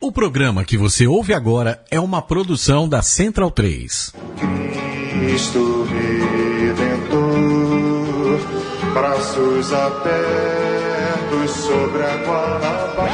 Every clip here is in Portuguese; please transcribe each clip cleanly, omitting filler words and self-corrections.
O programa que você ouve agora é uma produção da Central 3. Cristo Redentor, braços abertos sobre a Guanabara.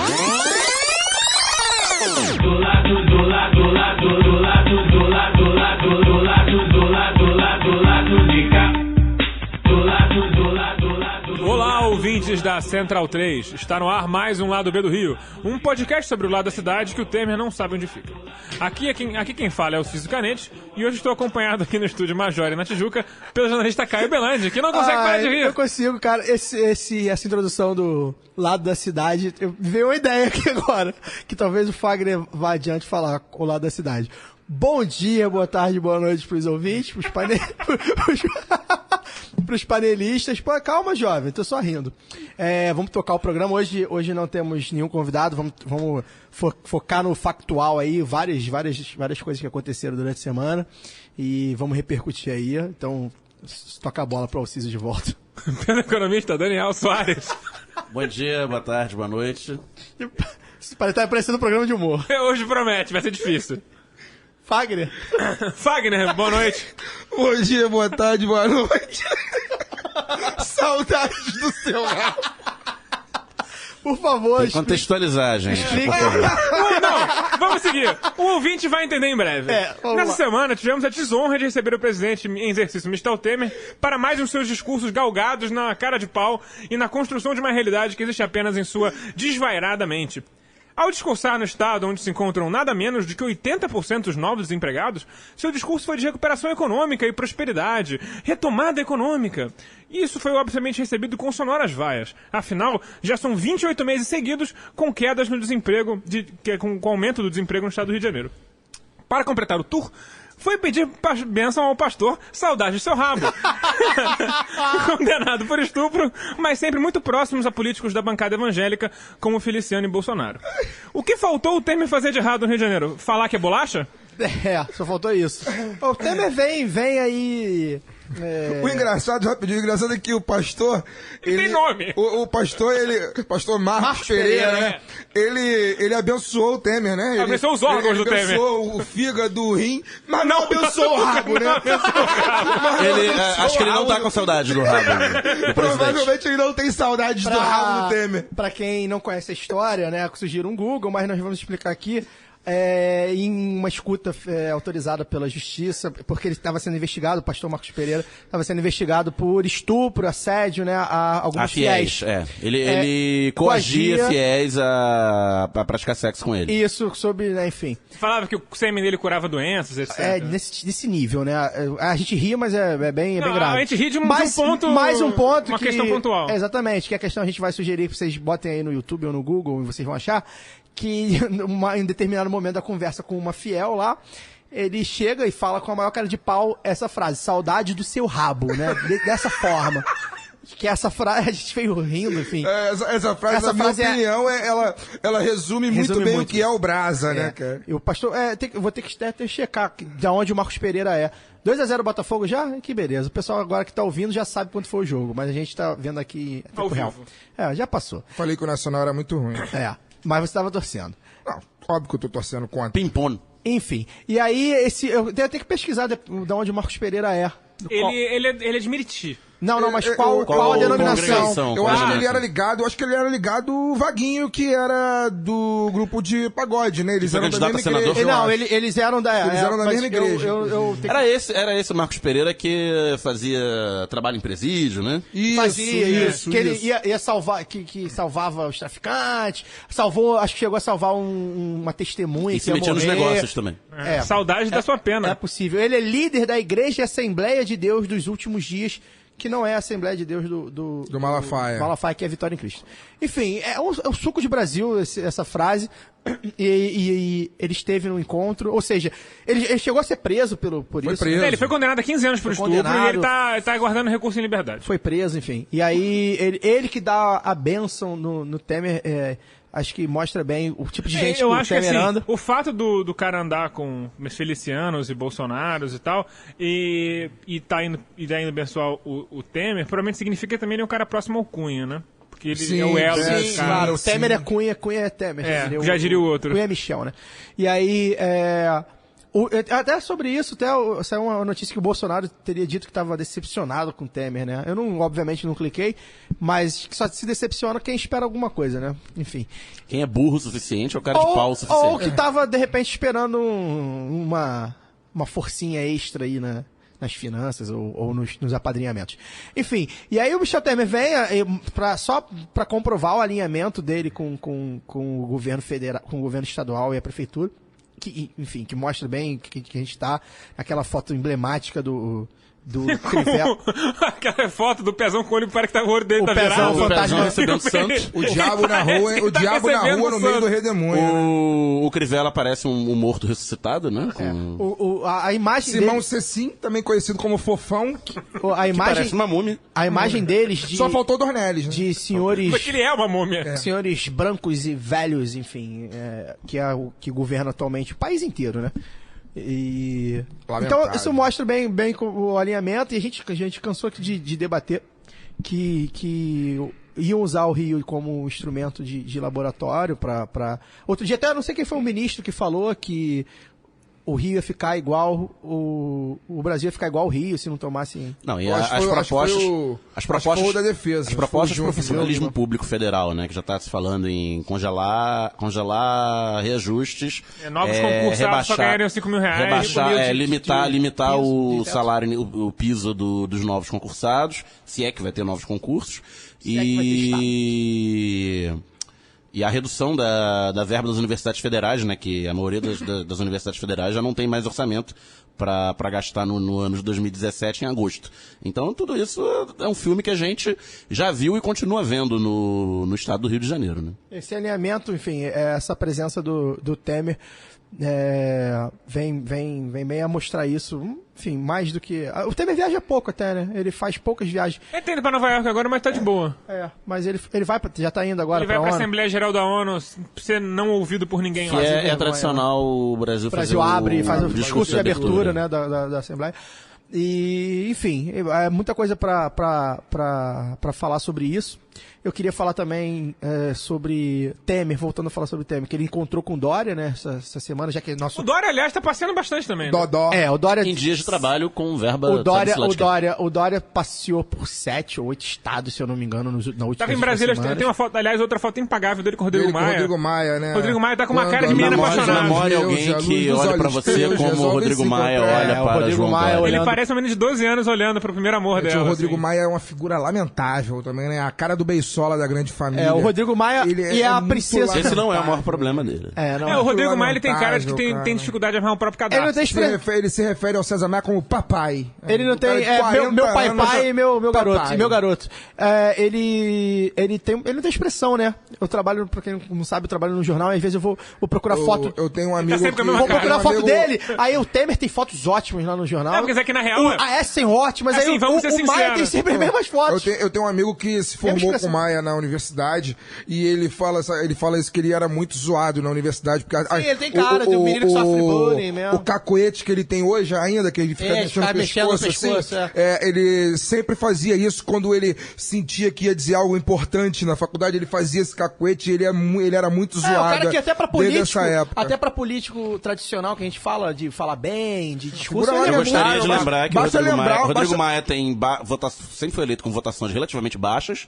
Olá, ouvintes da Central 3. Está no ar mais um Lado B do Rio, um podcast sobre o lado da cidade que o Temer não sabe onde fica. Aqui quem fala é o Cício Canete, e hoje estou acompanhado aqui no estúdio Major e na Tijuca pelo jornalista Caio Belandi, que não consegue parar de rir. Eu consigo, cara. Essa introdução do lado da cidade, veio uma ideia aqui agora, que talvez o Fagner vá adiante falar o lado da cidade. Bom dia, boa tarde, boa noite pros ouvintes, pros panelistas. Pô, calma, jovem, tô só rindo. Vamos tocar o programa. Hoje não temos nenhum convidado, vamos focar no factual aí, várias coisas que aconteceram durante a semana e vamos repercutir aí. Então, toca a bola pro Alciso de volta. Pelo economista Daniel Soares. Bom dia, boa tarde, boa noite. Parece estar parecendo um programa de humor. Hoje promete, vai ser difícil. Fagner, boa noite. Bom dia, boa tarde, boa noite. Saudades do seu rabo. Por favor, tem que contextualizar, gente. Por favor. Não, vamos seguir. O ouvinte vai entender em breve. Nessa semana, tivemos a desonra de receber o presidente em exercício, Michel Temer, para mais um dos seus discursos galgados na cara de pau e na construção de uma realidade que existe apenas em sua desvairada mente. Ao discursar no estado onde se encontram nada menos do que 80% dos novos desempregados, seu discurso foi de recuperação econômica e prosperidade, retomada econômica. E isso foi obviamente recebido com sonoras vaias. Afinal, já são 28 meses seguidos com quedas no desemprego, com aumento do desemprego no estado do Rio de Janeiro. Para completar o tour, foi pedir bênção ao pastor, saudade do seu rabo. Condenado por estupro, mas sempre muito próximos a políticos da bancada evangélica, como Feliciano e Bolsonaro. O que faltou o Temer fazer de errado no Rio de Janeiro? Falar que é bolacha? Só faltou isso. O Temer vem aí... O engraçado é que o pastor... Ele tem nome. O pastor, pastor Marcos Pereira, né? Ele abençoou o Temer, né? Ele abençoou os órgãos do Temer. Ele abençoou o fígado, o rim, mas não abençoou o rabo, né? Acho que ele não tá com saudade do rabo do presidente. Provavelmente ele não tem saudade do rabo do Temer. Pra quem não conhece a história, né? Sugiro um Google, mas nós vamos explicar aqui. Em uma escuta autorizada pela justiça, porque ele estava sendo investigado, o pastor Marcos Pereira estava sendo investigado por estupro, assédio, né, a alguns fiéis. Ele coagia fiéis a praticar sexo com ele. Isso, sobre, né, enfim. Falava que o sêmen dele curava doenças, etc. Nesse nível, né? A gente ri, mas é bem grave. A gente ri de um ponto... Mais um ponto uma questão pontual. Exatamente, que a questão a gente vai sugerir que vocês botem aí no YouTube ou no Google e vocês vão achar que em determinado momento da conversa com uma fiel lá, ele chega e fala com a maior cara de pau essa frase, saudade do seu rabo, né? Dessa forma. Que essa frase, a gente veio rindo, enfim. Essa frase, na minha opinião, ela resume muito bem o que é o Brasa, né, cara? E o pastor, vou ter que checar de onde o Marcos Pereira é. 2-0 Botafogo já? Que beleza. O pessoal agora que tá ouvindo já sabe quanto foi o jogo, mas a gente tá vendo aqui em tempo real. Já passou. Falei que o Nacional era muito ruim. Mas você estava torcendo. Não, óbvio que eu tô torcendo contra. Ping-pong. Enfim. E aí, eu tenho que pesquisar de onde o Marcos Pereira é. Ele é de Meriti. Não, mas qual a denominação? Eu acho que ele era ligado o Vaguinho, que era do grupo de pagode, né? Eles eram da mesma igreja. Não, eles eram da mesma igreja. Era esse Marcos Pereira que fazia trabalho em presídio, né? Isso. Que ele ia salvar, que salvava os traficantes, acho que chegou a salvar uma testemunha. E se metia nos negócios também. Saudade da sua pena. É possível. Ele é líder da Igreja e Assembleia de Deus dos últimos dias, que não é a Assembleia de Deus do Malafaia. Malafaia, que é a Vitória em Cristo. Enfim, é o suco de Brasil, essa frase. E ele esteve no encontro, ou seja, ele chegou a ser preso por isso. Preso. Ele foi condenado a 15 anos por estupro e ele tá aguardando recurso em liberdade. Foi preso, enfim. E aí, ele que dá a bênção no Temer, acho que mostra bem o tipo de gente que o Temer anda. O fato do cara andar com Felicianos e Bolsonaros e tal, e tá indo abençoar o Temer, provavelmente significa que também ele é um cara próximo ao Cunha, né? porque ele Sim, é o elo. sim, desse cara. Claro, o Temer é Cunha, Cunha é Temer. Já diria o outro. Cunha é Michel, né? E aí, até sobre isso, saiu uma notícia que o Bolsonaro teria dito que estava decepcionado com o Temer, né? Eu obviamente não cliquei, mas só se decepciona quem espera alguma coisa, né? Enfim. Quem é burro o suficiente é o cara de pau o suficiente. Ou que tava, de repente, esperando uma forcinha extra aí nas finanças ou nos apadrinhamentos. Enfim, e aí o Michel Temer vem só para comprovar o alinhamento dele com o governo federal, com o governo estadual e a prefeitura, que mostra bem que a gente tá naquela foto emblemática do Crivella. Aquela foto do pezão com o olho para que tá o olho dele O tá pezão virado. fantasma recebendo Santos. O diabo na rua, Ele tá recebendo no meio santo. do redemoinho. O Crivella parece um morto ressuscitado, né? A imagem Simão dele, Cecim, também conhecido como Fofão, a imagem, Parece uma múmia. a imagem deles só faltou o Dornelles, né? de senhores Porque ele é uma múmia. senhores brancos e velhos, enfim, que é o que governa atualmente o país inteiro, né? E Lamentável. então isso mostra bem o alinhamento, e a gente cansou aqui de debater que iam usar o Rio como instrumento de laboratório para outro dia até não sei quem foi o ministro que falou que o Rio ia ficar igual o Brasil ia ficar igual o Rio se não tomasse. Não, e Eu acho que as foi- propostas. acho que foi o- As acho que foi propostas o da defesa. As propostas Foi do o profissionalismo João. público federal, né? Que já está se falando em congelar reajustes. Novos concursados só ganhariam R$5 mil. Rebaixar, 5 mil limitar piso, o de teto. salário, o piso dos novos concursados, se é que vai ter novos concursos. Se é que vai ter E a redução da verba das universidades federais, né? Que a maioria das universidades federais já não tem mais orçamento para gastar no ano de 2017 em agosto. Então tudo isso é um filme que a gente já viu e continua vendo no estado do Rio de Janeiro, né? Esse alinhamento, enfim, essa presença do Temer vem meio a mostrar isso, enfim, mais do que... O Temer viaja pouco até, né? Ele faz poucas viagens. Ele tá indo pra Nova York agora, mas tá de boa. Mas ele vai já tá indo agora Ele vai pra pra ONU. Assembleia Geral da ONU ser não ouvido por ninguém Que lá. é vergonha, tradicional o Brasil O Brasil fazer abre e faz o discurso de abertura, né? né, da Assembleia. E, enfim, é muita coisa para falar sobre isso. Eu queria falar também sobre Temer, voltando a falar sobre Temer, que ele encontrou com o Dória, né, essa semana, já que nosso... O Dória, aliás, tá passeando bastante também. Né? Dodó. o Dória... Em dias de trabalho com verba... O Dória, sabe-se lá de quê. o Dória passeou por 7 ou 8 estados, se eu não me engano, na última Tava em Brasília, semanas. tem uma foto, aliás, outra foto impagável dele com o Rodrigo Ele com Maia. Rodrigo Maia, né? Rodrigo Maia tá com uma cara de Quando menino a luz apaixonado. Namore Deus, alguém a luz que dos olha pra olhos você teus, como o resolve Rodrigo se Maia encontrar. olha o para Rodrigo João Maia Dória. Ele olhando- parece um menino de 12 anos olhando pro primeiro amor Gente, dela. o Rodrigo assim. Maia é uma figura lamentável também, né? A cara do Beisola da grande família. O Rodrigo Maia Ele e a muito princesa... Esse não é o maior problema dele. O Rodrigo Maia ele tem cara de que lamentável, tem dificuldade de armar um próprio cadastro. Ele não tem experiência. Ele se refere ao César Maia como papai. Ele não Um cara tem. de 40 Meu pai anos, e meu garoto. papai. Meu garoto. Ele não tem expressão, né? Eu trabalho, pra quem não sabe, eu trabalho no jornal, e às vezes eu vou procurar foto. Eu tenho um amigo sempre com a mesma Vou cara. procurar um foto amigo- dele. Aí o Temer tem fotos ótimas lá no jornal. Não, porque isso aqui na real... Tem ótimas, Assim, aí vamos ser o Maia sinceros. tem sempre as mesmas fotos. Eu tenho um amigo que se formou expressão. com o Maia na universidade e ele fala isso que ele era muito zoado na universidade. Porque, ele tem cara de um menino que sofre bullying mesmo. O cacuete que ele tem hoje ainda, que ele fica mexendo fica no mexendo no pescoço, pescoço, assim, ele sempre fazia isso quando ele sentia que ia dizer algo importante na faculdade, ele fazia esse cacuete e ele era muito zoado. O cara que até pra desde político, essa época. até pra político tradicional que a gente fala de falar bem, de discurso. Figura ele é Eu gostaria muito- de lembrar que o basta Rodrigo lembrar- Maia, basta- Maia tem sempre foi eleito com votações relativamente baixas,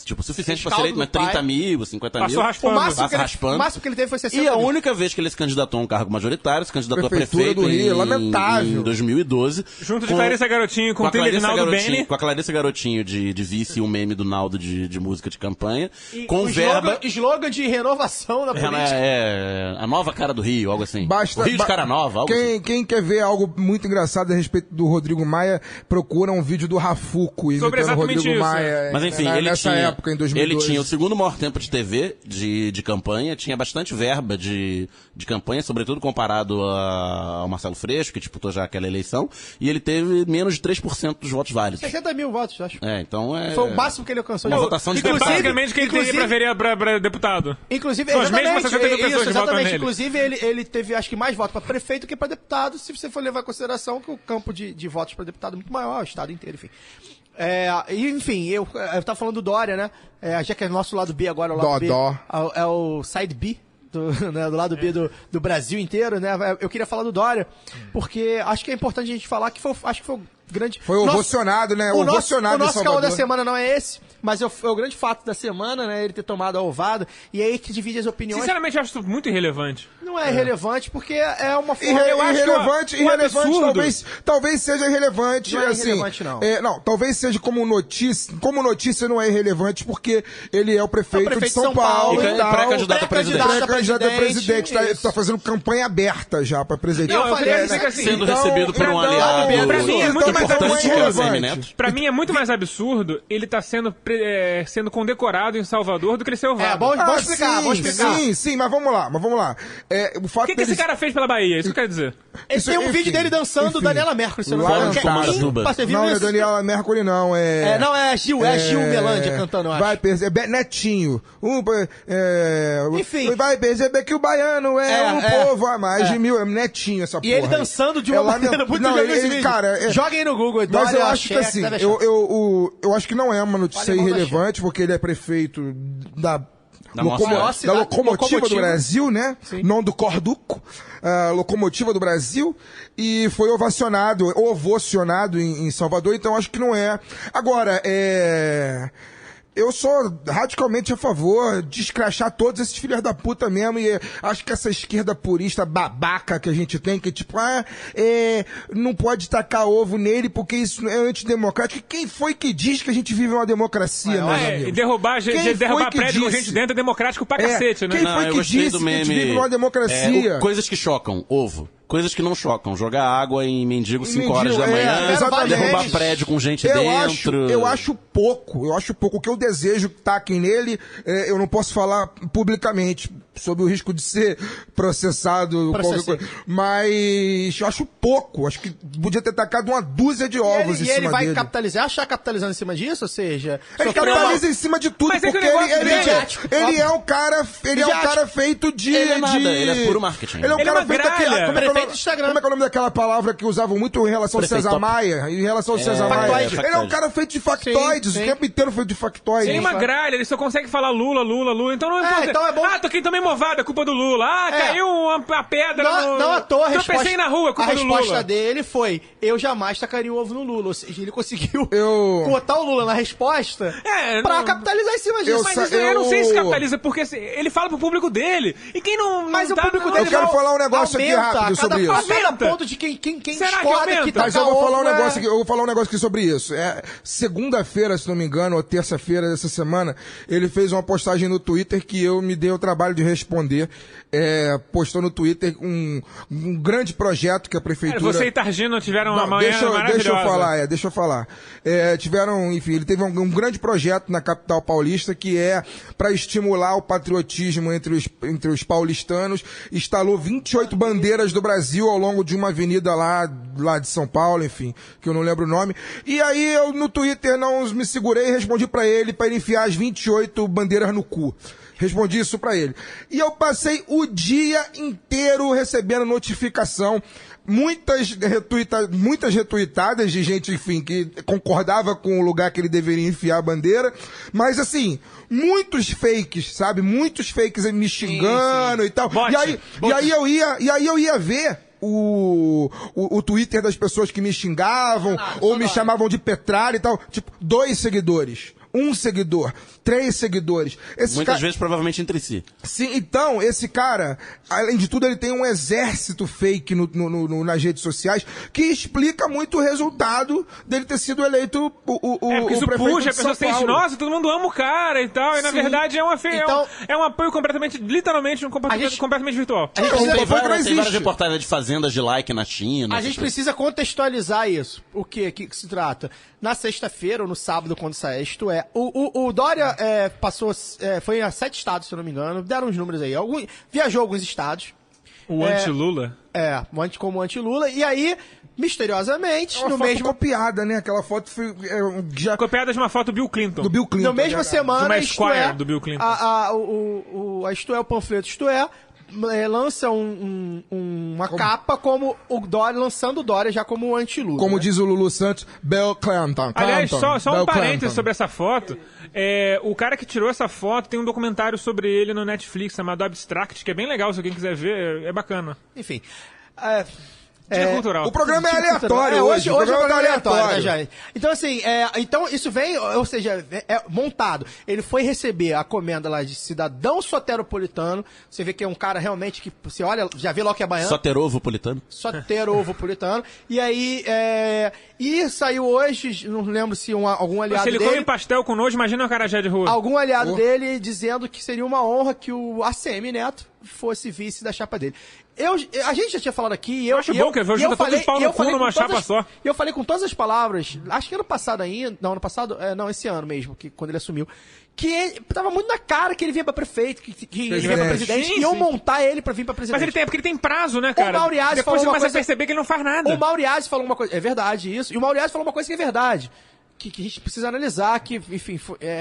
tipo, suficiente para ser eleito, mas Rescaldo do 30 mil, 50 Passou mil. O raspando. máximo, Passa o máximo que ele teve foi 60 E a mil. única vez que ele se candidatou a um cargo majoritário, se candidatou a Prefeitura prefeito do Rio, em, lamentável. em 2012. Junto de Clarissa Garotinho com o trilha de Naldo Bene. Com a Clarissa Garotinho de vice e o meme do Naldo de música de campanha. E com o verba... slogan de renovação da política. A nova cara do Rio, algo assim. Basta, o Rio de cara nova, algo assim. Quem quer ver algo muito engraçado a respeito do Rodrigo Maia, procura um vídeo do Rafuco Sobre imitando o exatamente Rodrigo isso. Maia. Mas enfim, nessa época, em 2012. ele tinha o segundo maior tempo de TV de campanha, tinha bastante verba de campanha, sobretudo comparado ao Marcelo Freixo, que disputou já aquela eleição, e ele teve menos de 3% dos votos válidos. 60 mil votos, acho. Então é... Foi o máximo que ele alcançou. Uma votação de É deputado. basicamente quem teria pra deputado. Inclusive, São as mesmas exatamente, 60 mil pessoas isso, que votam exatamente. nele. Inclusive, ele teve, acho que, mais votos para prefeito que para deputado, se você for levar em consideração que o campo de votos para deputado é muito maior, o estado inteiro, enfim. E, enfim, eu tava falando do Dória, né? Já que é nosso lado B agora, o lado B. É o side B. Do lado B do Brasil inteiro, né? Eu queria falar do Dória, porque acho que é importante a gente falar que foi o grande... Foi ovacionado, né? O nosso caô da semana não é esse, mas foi o grande fato da semana, né? Ele ter tomado a ovada, e aí que divide as opiniões. Sinceramente, eu acho isso muito irrelevante. Não é irrelevante, porque é uma forma... Irrelevante, talvez seja irrelevante. Não é assim, irrelevante, não. Não, talvez seja como notícia. Como notícia não é irrelevante, porque ele é o prefeito de São Paulo e tal. Pré-candidato a presidente. Tá fazendo campanha aberta já pra presidente. Eu falei assim, sendo recebido por um aliado. Pra mim é muito mais importante que é o ACM Neto. Pra mim é muito mais absurdo ele tá sendo condecorado em Salvador do que ele ser ovado. Vamos explicar. Sim, mas vamos lá. O fato que esse cara fez pela Bahia? Isso que eu quero dizer. Tem um vídeo dele dançando Daniela Mercury, se eu não me engano. Não é Daniela Mercury, não. Não, é Gil Melândia cantando, eu acho. Vai perceber, Netinho. Enfim. Vai perceber que o baiano é um povo a mais de 1000. É Netinho essa porra. E ele dançando de uma maneira muito legal. Cara, joga aí no Google. Mas eu acho que assim, eu acho que não é uma notícia irrelevante, porque ele é prefeito da locomotiva do Brasil, né? Sim. Não do Corduco. Locomotiva do Brasil. E foi ovacionado em Salvador, então acho que não é. Agora, eu sou radicalmente a favor de escrachar todos esses filhos da puta mesmo, e acho que essa esquerda purista babaca que a gente tem, que tipo, não pode tacar ovo nele porque isso é antidemocrático. Quem foi que diz que a gente vive uma democracia, né, amigo? Derrubar prédio com gente dentro é democrático pra cacete, né? Quem foi que disse que a gente vive uma democracia? Coisas que chocam, ovo. Coisas que não chocam. Jogar água em mendigo 5 horas da manhã. Derrubar prédio com gente dentro. Eu acho pouco. O que eu desejo que taquem nele, eu não posso falar publicamente, sob o risco de ser processado. Qualquer coisa. Mas eu acho pouco. Acho que podia ter tacado uma dúzia de ovos em cima dele. E ele vai capitalizar? Achar capitalizando em cima disso? Ou seja... Ele capitaliza em cima de tudo, porque ele é um cara feito de... Ele é nada, ele é puro marketing. Ele é um cara feito daquele... Instagram. Como é que é o nome daquela palavra que usavam muito em relação ao César Maia? Em relação ao César Maia. Ele é um cara feito de factoides, o tempo inteiro feito de factoides. Tem uma gralha, ele só consegue falar Lula, então não é então é bom. Toquei também movada, culpa do Lula. Caiu uma pedra não à toa, tropecei na rua, culpa do Lula. A resposta dele foi, eu jamais tacaria o ovo no Lula. Ou seja, ele conseguiu botar o Lula na resposta pra capitalizar em cima disso. Mas eu não sei se capitaliza, porque ele fala pro público dele. E quem não... Mas o público dele... Eu quero falar um negócio aqui rápido sobre isso. A cada ponto de quem discorda que mas eu vou falar um negócio aqui sobre isso. Segunda-feira, se não me engano, ou terça-feira dessa semana, ele fez uma postagem no Twitter que eu me dei o trabalho de responder. Postou no Twitter um grande projeto que a prefeitura... Você e Targino tiveram uma manhã maravilhosa. Deixa eu falar. Ele teve um grande projeto na capital paulista que é para estimular o patriotismo entre os paulistanos. Instalou 28 bandeiras do Brasil ao longo de uma avenida lá de São Paulo, enfim, que eu não lembro o nome. E aí eu no Twitter não me segurei e respondi para ele enfiar as 28 bandeiras no cu. Respondi isso pra ele. E eu passei o dia inteiro recebendo notificação, muitas retuitadas de gente, enfim, que concordava com o lugar que ele deveria enfiar a bandeira, mas assim, muitos fakes, sabe? Muitos fakes me xingando e tal. E aí eu ia ver o Twitter das pessoas que me xingavam ou me chamavam de Petralha e tal, tipo, 2 seguidores. 1 seguidor, 3 seguidores. Muitas vezes, provavelmente, entre si. Sim, então, esse cara, além de tudo, ele tem um exército fake nas redes sociais que explica muito o resultado dele ter sido eleito o prefeito isso puxa, a pessoa sente, nossa, todo mundo ama o cara e tal, e na verdade é um apoio completamente, literalmente, completamente virtual. Tem várias reportagens de fazendas de like na China. A gente precisa contextualizar isso. O que se trata? Na sexta-feira ou no sábado, quando sair, isto é, o Dória foi a 7 estados, se eu não me engano, deram uns números aí, viajou alguns estados. O anti-Lula? Como anti-Lula, e aí, misteriosamente, no mesmo... copiada, né? Aquela foto foi... Copiada de uma foto do Bill Clinton. Do Bill Clinton. Na mesma semana, do Bill Clinton. o panfleto, lança uma capa como o Dória, lançando o Dória já como anti-Lula. Como né? diz o Lulu Santos, Bill Clinton. Aliás, só um Bill parênteses Clinton. sobre essa foto. O cara que tirou essa foto tem um documentário sobre ele no Netflix chamado Abstract, que é bem legal, se alguém quiser ver, é bacana. Enfim. Dica cultural. O programa é aleatório hoje. Hoje é um programa aleatório. aleatório, né, Jair? Então, assim, então isso vem, ou seja, é montado. Ele foi receber a comenda lá de cidadão soteropolitano. Você vê que é um cara realmente que, você olha, já vê logo que é baiano. Soterovopolitano. Soteropolitano. E aí, e saiu hoje, não lembro se algum aliado Se ele dele... come pastel com nojo, imagina o acarajé de rua. Algum aliado dele dizendo que seria uma honra que o ACM Neto fosse vice da chapa dele. A gente já tinha falado aqui... Eu acho bom que eu junto todos os pau no cu numa chapa só. E eu falei com todas as palavras, acho que ano passado ainda, não, ano passado, não, esse ano mesmo, quando ele assumiu, que ele, tava muito na cara que ele vinha pra prefeito, que ele vinha pra presidente, Sim, e eu sim. montar ele pra vir pra presidente. Mas porque ele tem prazo, né, cara? O Mauriazi Depois falou você uma começa coisa- a perceber que ele não faz nada. O Mauriazi falou uma coisa, é verdade isso, e o Mauriazi falou uma coisa que é verdade. Que a gente precisa analisar, que, enfim,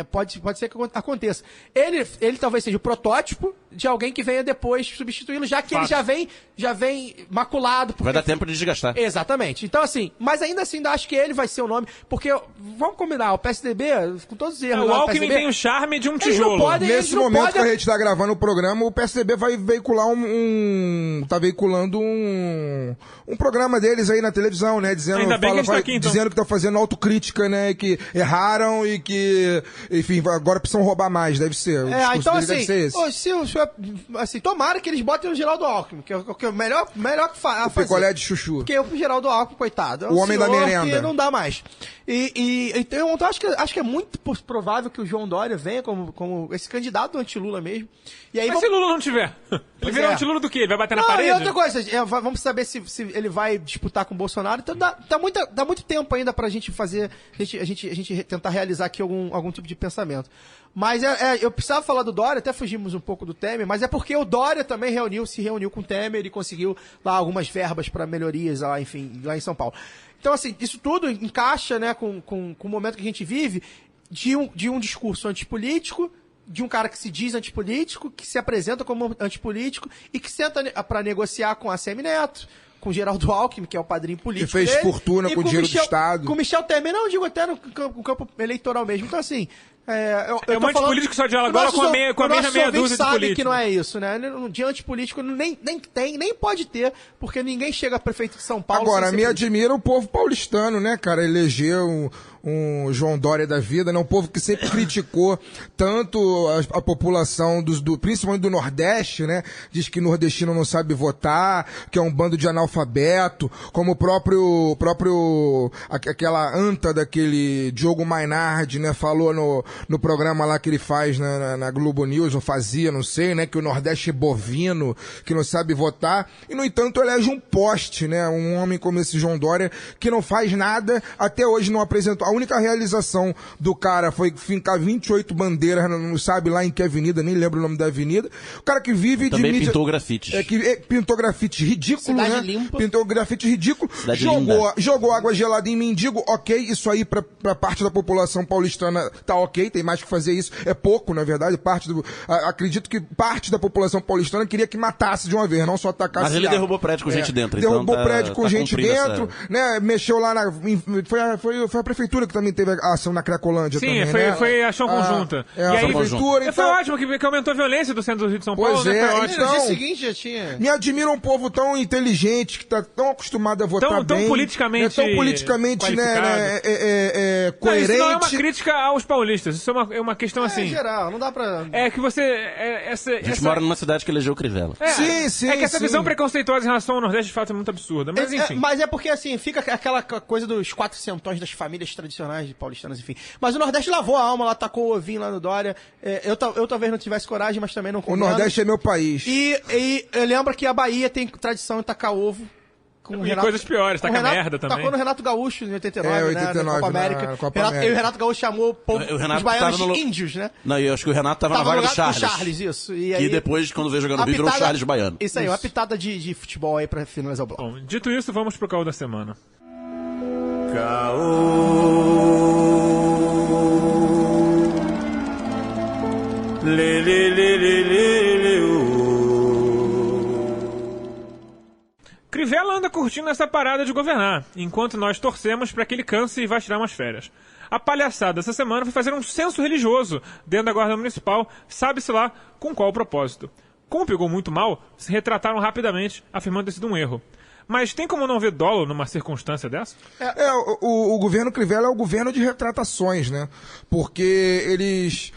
pode ser que aconteça. Ele talvez seja o protótipo de alguém que venha depois substituí-lo, já que Fato. ele já vem maculado. Vai dar tempo de desgastar. Exatamente. Então, assim, mas ainda assim, ainda acho que ele vai ser o nome, porque, vamos combinar, o PSDB, com todos os erros O lá do Alckmin PSDB, tem o charme de um eles não tijolo. podem- Nesse não momento pode- que a gente tá gravando o programa, o PSDB vai veicular tá veiculando um programa deles aí na televisão, né? Dizendo, Ainda bem que a gente tá aqui, então. dizendo que tá fazendo autocrítica, né? Que erraram e que, enfim, agora precisam roubar mais, deve ser. O discurso então dele deve assim, ser esse. assim, tomara que eles botem o Geraldo Alckmin, que é o melhor que fazer. Picolé de chuchu. Porque o Geraldo Alckmin, coitado, é um O homem da senhor merenda. que não dá mais. Então acho que é muito provável que o João Dória venha como esse candidato anti-Lula mesmo. E aí Mas se Lula não tiver? Ele Pois virou é. anti-Lula do quê? Ele vai bater na Não, parede? e outra coisa, vamos saber se ele vai disputar com o Bolsonaro. Então dá muito tempo ainda pra gente fazer, a gente tentar realizar aqui algum tipo de pensamento. Mas eu precisava falar do Dória, até fugimos um pouco do Temer, mas é porque o Dória também se reuniu com o Temer e conseguiu lá algumas verbas para melhorias lá, enfim, lá em São Paulo. Então, assim, isso tudo encaixa, né, com o momento que a gente vive de um discurso antipolítico, de um cara que se diz antipolítico, que se apresenta como antipolítico e que senta para negociar com a ACM Neto, com o Geraldo Alckmin, que é o padrinho político Que fez dele, fortuna e com o dinheiro do Estado. Com o Michel Temer, não, digo até no campo eleitoral mesmo. Então, assim... eu tô um antipolítico que só dialoga agora com a mesma meia dúzia de sabe políticos. que não é isso, né? De antipolítico nem pode ter, porque ninguém chega a prefeito de São Paulo... Agora, sem ser me político. admira o povo paulistano, né, cara? Eleger um João Dória da vida, né? Um povo que sempre criticou tanto a população, principalmente do Nordeste, né? Diz que nordestino não sabe votar, que é um bando de analfabeto, como o próprio aquela anta daquele Diogo Mainardi, né? Falou no programa lá que ele faz na Globo News, ou fazia, não sei, né? Que o Nordeste é bovino, que não sabe votar, e no entanto elege um poste, né? Um homem como esse João Dória, que não faz nada, até hoje não apresentou. A única realização do cara foi fincar 28 bandeiras, não sabe lá em que avenida, nem lembro o nome da avenida. O cara que vive Também de mídia... pintou grafites. Pintou grafite ridículo, Cidade né? limpa. Pintou grafite ridículo. Cidade linda. Jogou água gelada em mendigo, ok, isso aí pra parte da população paulistana tá ok, tem mais que fazer isso. É pouco, na verdade, acredito que parte da população paulistana queria que matasse de uma vez, não só atacasse. Mas ele derrubou prédio com gente dentro, então Derrubou tá- prédio com tá gente cumprindo dentro, né? Mexeu lá foi a prefeitura que também teve a ação na Cracolândia Sim, também, foi, né? foi ação conjunta. É, a prefeitura, Foi então... ótimo que aumentou a violência do centro do Rio de São Pois Paulo, né? é, Foi ótimo. No dia então- seguinte já tinha... Me admira um povo tão inteligente, que tá tão acostumado a votar Tão bem. politicamente Tão politicamente, né, Não, coerente. isso não é uma crítica aos paulistas, isso é uma questão Em assim. geral, não dá pra... É que você. A gente mora numa cidade que elegeu o Crivella. Sim, É que essa sim. visão preconceituosa em relação ao Nordeste de fato é muito absurda. Mas enfim. Mas é porque, assim, fica aquela coisa dos 400 das famílias tradicionais de paulistanas, enfim. Mas o Nordeste lavou a alma, lá tacou o ovinho lá no Dória. Eu talvez não tivesse coragem, mas também não O condeno. Nordeste é meu país. E lembra que a Bahia tem tradição em tacar ovo. Com E coisas piores, com taca o Renato- merda também. Tacou no Renato Gaúcho em 89, É, né? 89, Na Copa América. na Copa Renato- América. E o Renato Gaúcho chamou o povo, O Renato os baianos tava de no- índios, né? Não, e eu acho que o Renato tava na Tava no vaga do lugar Charles. isso. E Que aí, depois, quando veio jogando a no Rio, virou o pitada- Charles baiano. Isso aí, uma pitada de futebol aí pra finalizar o bloco. Bom, dito isso, vamos pro caô da semana. Lê, lê, lê, lê, lê, lê, ô. Crivella anda curtindo essa parada de governar, enquanto nós torcemos para que ele canse e vá tirar umas férias. A palhaçada dessa semana foi fazer um censo religioso dentro da Guarda Municipal, sabe-se lá com qual propósito. Como pegou muito mal, se retrataram rapidamente, afirmando ter sido um erro. Mas tem como não ver dolo numa circunstância dessa? O governo Crivella é o governo de retratações, né? Porque eles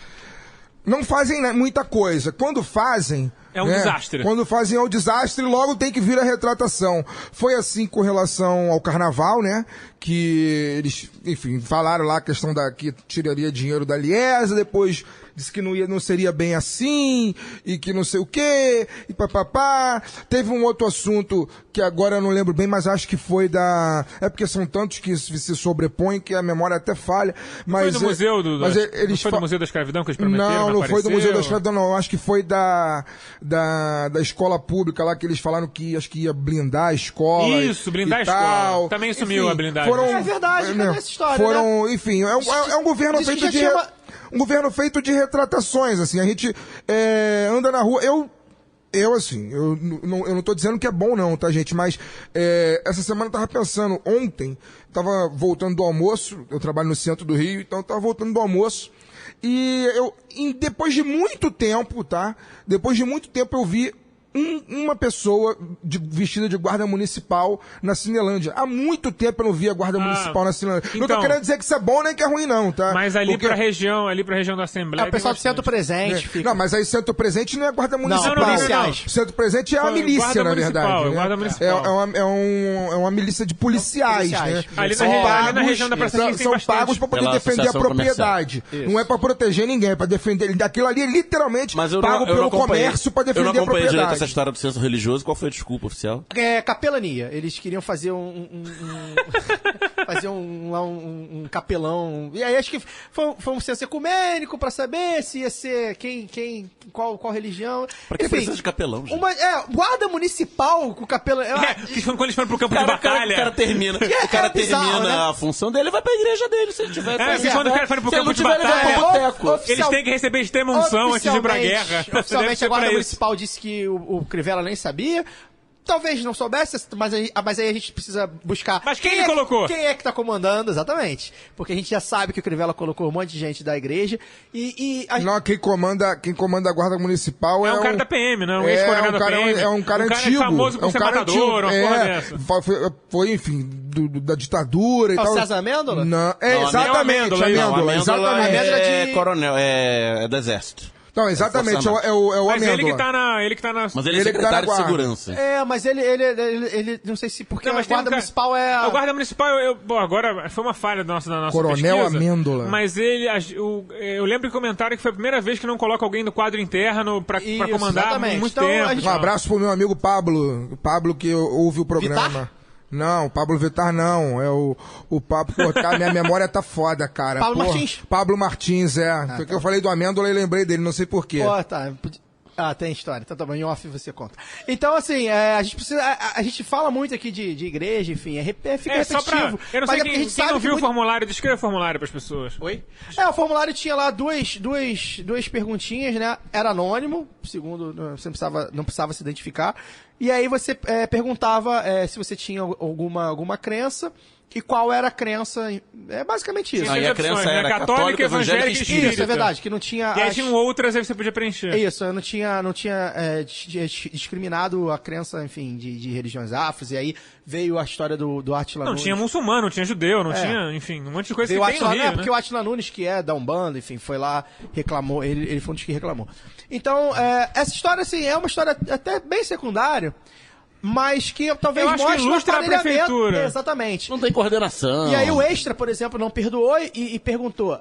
não fazem muita coisa. Quando fazem... É um desastre. Quando fazem é um desastre, logo tem que vir a retratação. Foi assim com relação ao carnaval, né? Que eles, enfim, falaram lá a questão da que tiraria dinheiro da Liesa, depois disse que não seria bem assim, e que não sei o quê, e papapá. Teve um outro assunto que agora eu não lembro bem, mas acho que foi da... É porque são tantos que se sobrepõem que a memória até falha. Mas foi do museu do... Mas não foi do Museu da Escravidão que eles prometeram? Não foi do Museu da Escravidão, não. Acho que foi da escola pública lá, que eles falaram que acho que ia blindar a escola. Isso, blindar a escola. Também sumiu, enfim, a blindagem. É verdade, cadê essa história, né? Enfim, é um governo feito de... Um governo feito de retratações, assim, a gente anda na rua, eu não tô dizendo que é bom não, tá, gente, mas essa semana eu tava pensando, ontem, tava voltando do almoço, eu trabalho no centro do Rio, então eu tava voltando do almoço, e depois de muito tempo, tá, eu vi uma pessoa vestida de guarda municipal na Cinelândia. Há muito tempo eu não vi a guarda municipal na Cinelândia. Então, não tô querendo dizer que isso é bom nem que é ruim, não, tá? Mas ali pra região da Assembleia... o pessoal do Centro Presente fica... Não, mas aí Centro Presente não é guarda municipal. Não. Centro Presente é uma milícia, na verdade. Guarda municipal. É uma milícia de policiais, né? Ali na região da Praça 15 são pagos pra poder defender a propriedade. Não é pra proteger ninguém, é pra defender... Aquilo ali é literalmente pago pelo comércio pra defender a propriedade. Essa história do censo religioso, qual foi a desculpa oficial? Capelania. Eles queriam fazer fazer um capelão. E aí acho que foi um censo ecumênico pra saber se ia ser qual religião. Pra que precisa de capelão, gente? Guarda municipal com capelão. Quando eles foram pro campo de batalha. O cara termina, bizarro, né? a função dele, vai pra igreja dele, se ele tiver. Quando o cara foi pro campo de batalha, eles têm que receber extrema-unção antes de ir pra guerra. Oficialmente a Guarda Municipal disse que o Crivella nem sabia. Talvez não soubesse, mas aí a gente precisa buscar... Mas quem ele colocou? Quem é que tá comandando, exatamente. Porque a gente já sabe que o Crivella colocou um monte de gente da igreja Não, quem comanda a guarda municipal é um cara da PM, não é um ex-coronel da PM. É um cara antigo. Um cara famoso por ser matador, uma porra dessa. Foi, enfim, da ditadura e tal. O César Amêndola? Não, exatamente, Amêndola. Exatamente. É coronel, é do exército. Não, exatamente, é o Mas Amêndola. ele que tá na... Mas ele é secretário de segurança. Mas ele não sei se... Porque a Guarda Municipal é... A Guarda Municipal, agora foi uma falha da nossa Coronel pesquisa. Amêndola. Mas eu lembro que comentaram que foi a primeira vez que não coloca alguém no quadro interno pra comandar há muito tempo. Um abraço pro meu amigo Pablo que ouve o programa. Vitar? Não, Pablo Vittar não, é o Pablo, minha memória tá foda, cara. Martins? Pablo Martins, porque eu falei do Amêndola e lembrei dele, não sei porquê. Tá. Tem história. Então tá bom, em off você conta. Então, assim, a gente fala muito aqui de igreja, enfim, fica repetitivo. Eu não sei quem não viu o formulário, descreva o formulário pras pessoas. Oi? O formulário tinha lá duas perguntinhas, né? Era anônimo, segundo, você não precisava se identificar. E aí você perguntava se você tinha alguma crença e qual era a crença. É basicamente isso. E a crença era católica, evangélica e espírita. Isso, é verdade, que não tinha... E aí tinham outras, aí você podia preencher. Isso, eu não tinha discriminado a crença, enfim, de religiões afros, e aí veio a história do Átila Nunes. Não tinha muçulmano, não tinha judeu, não tinha, enfim, um monte de coisa veio que tem no Rio, né? Porque o Átila Nunes, que é da Umbanda, enfim, foi lá, reclamou, ele foi um dos que reclamou. Então, essa história, assim, é uma história até bem secundária, mas que talvez mostre o aparelhamento. Exatamente. Não tem coordenação. E aí o Extra, por exemplo, não perdoou e perguntou...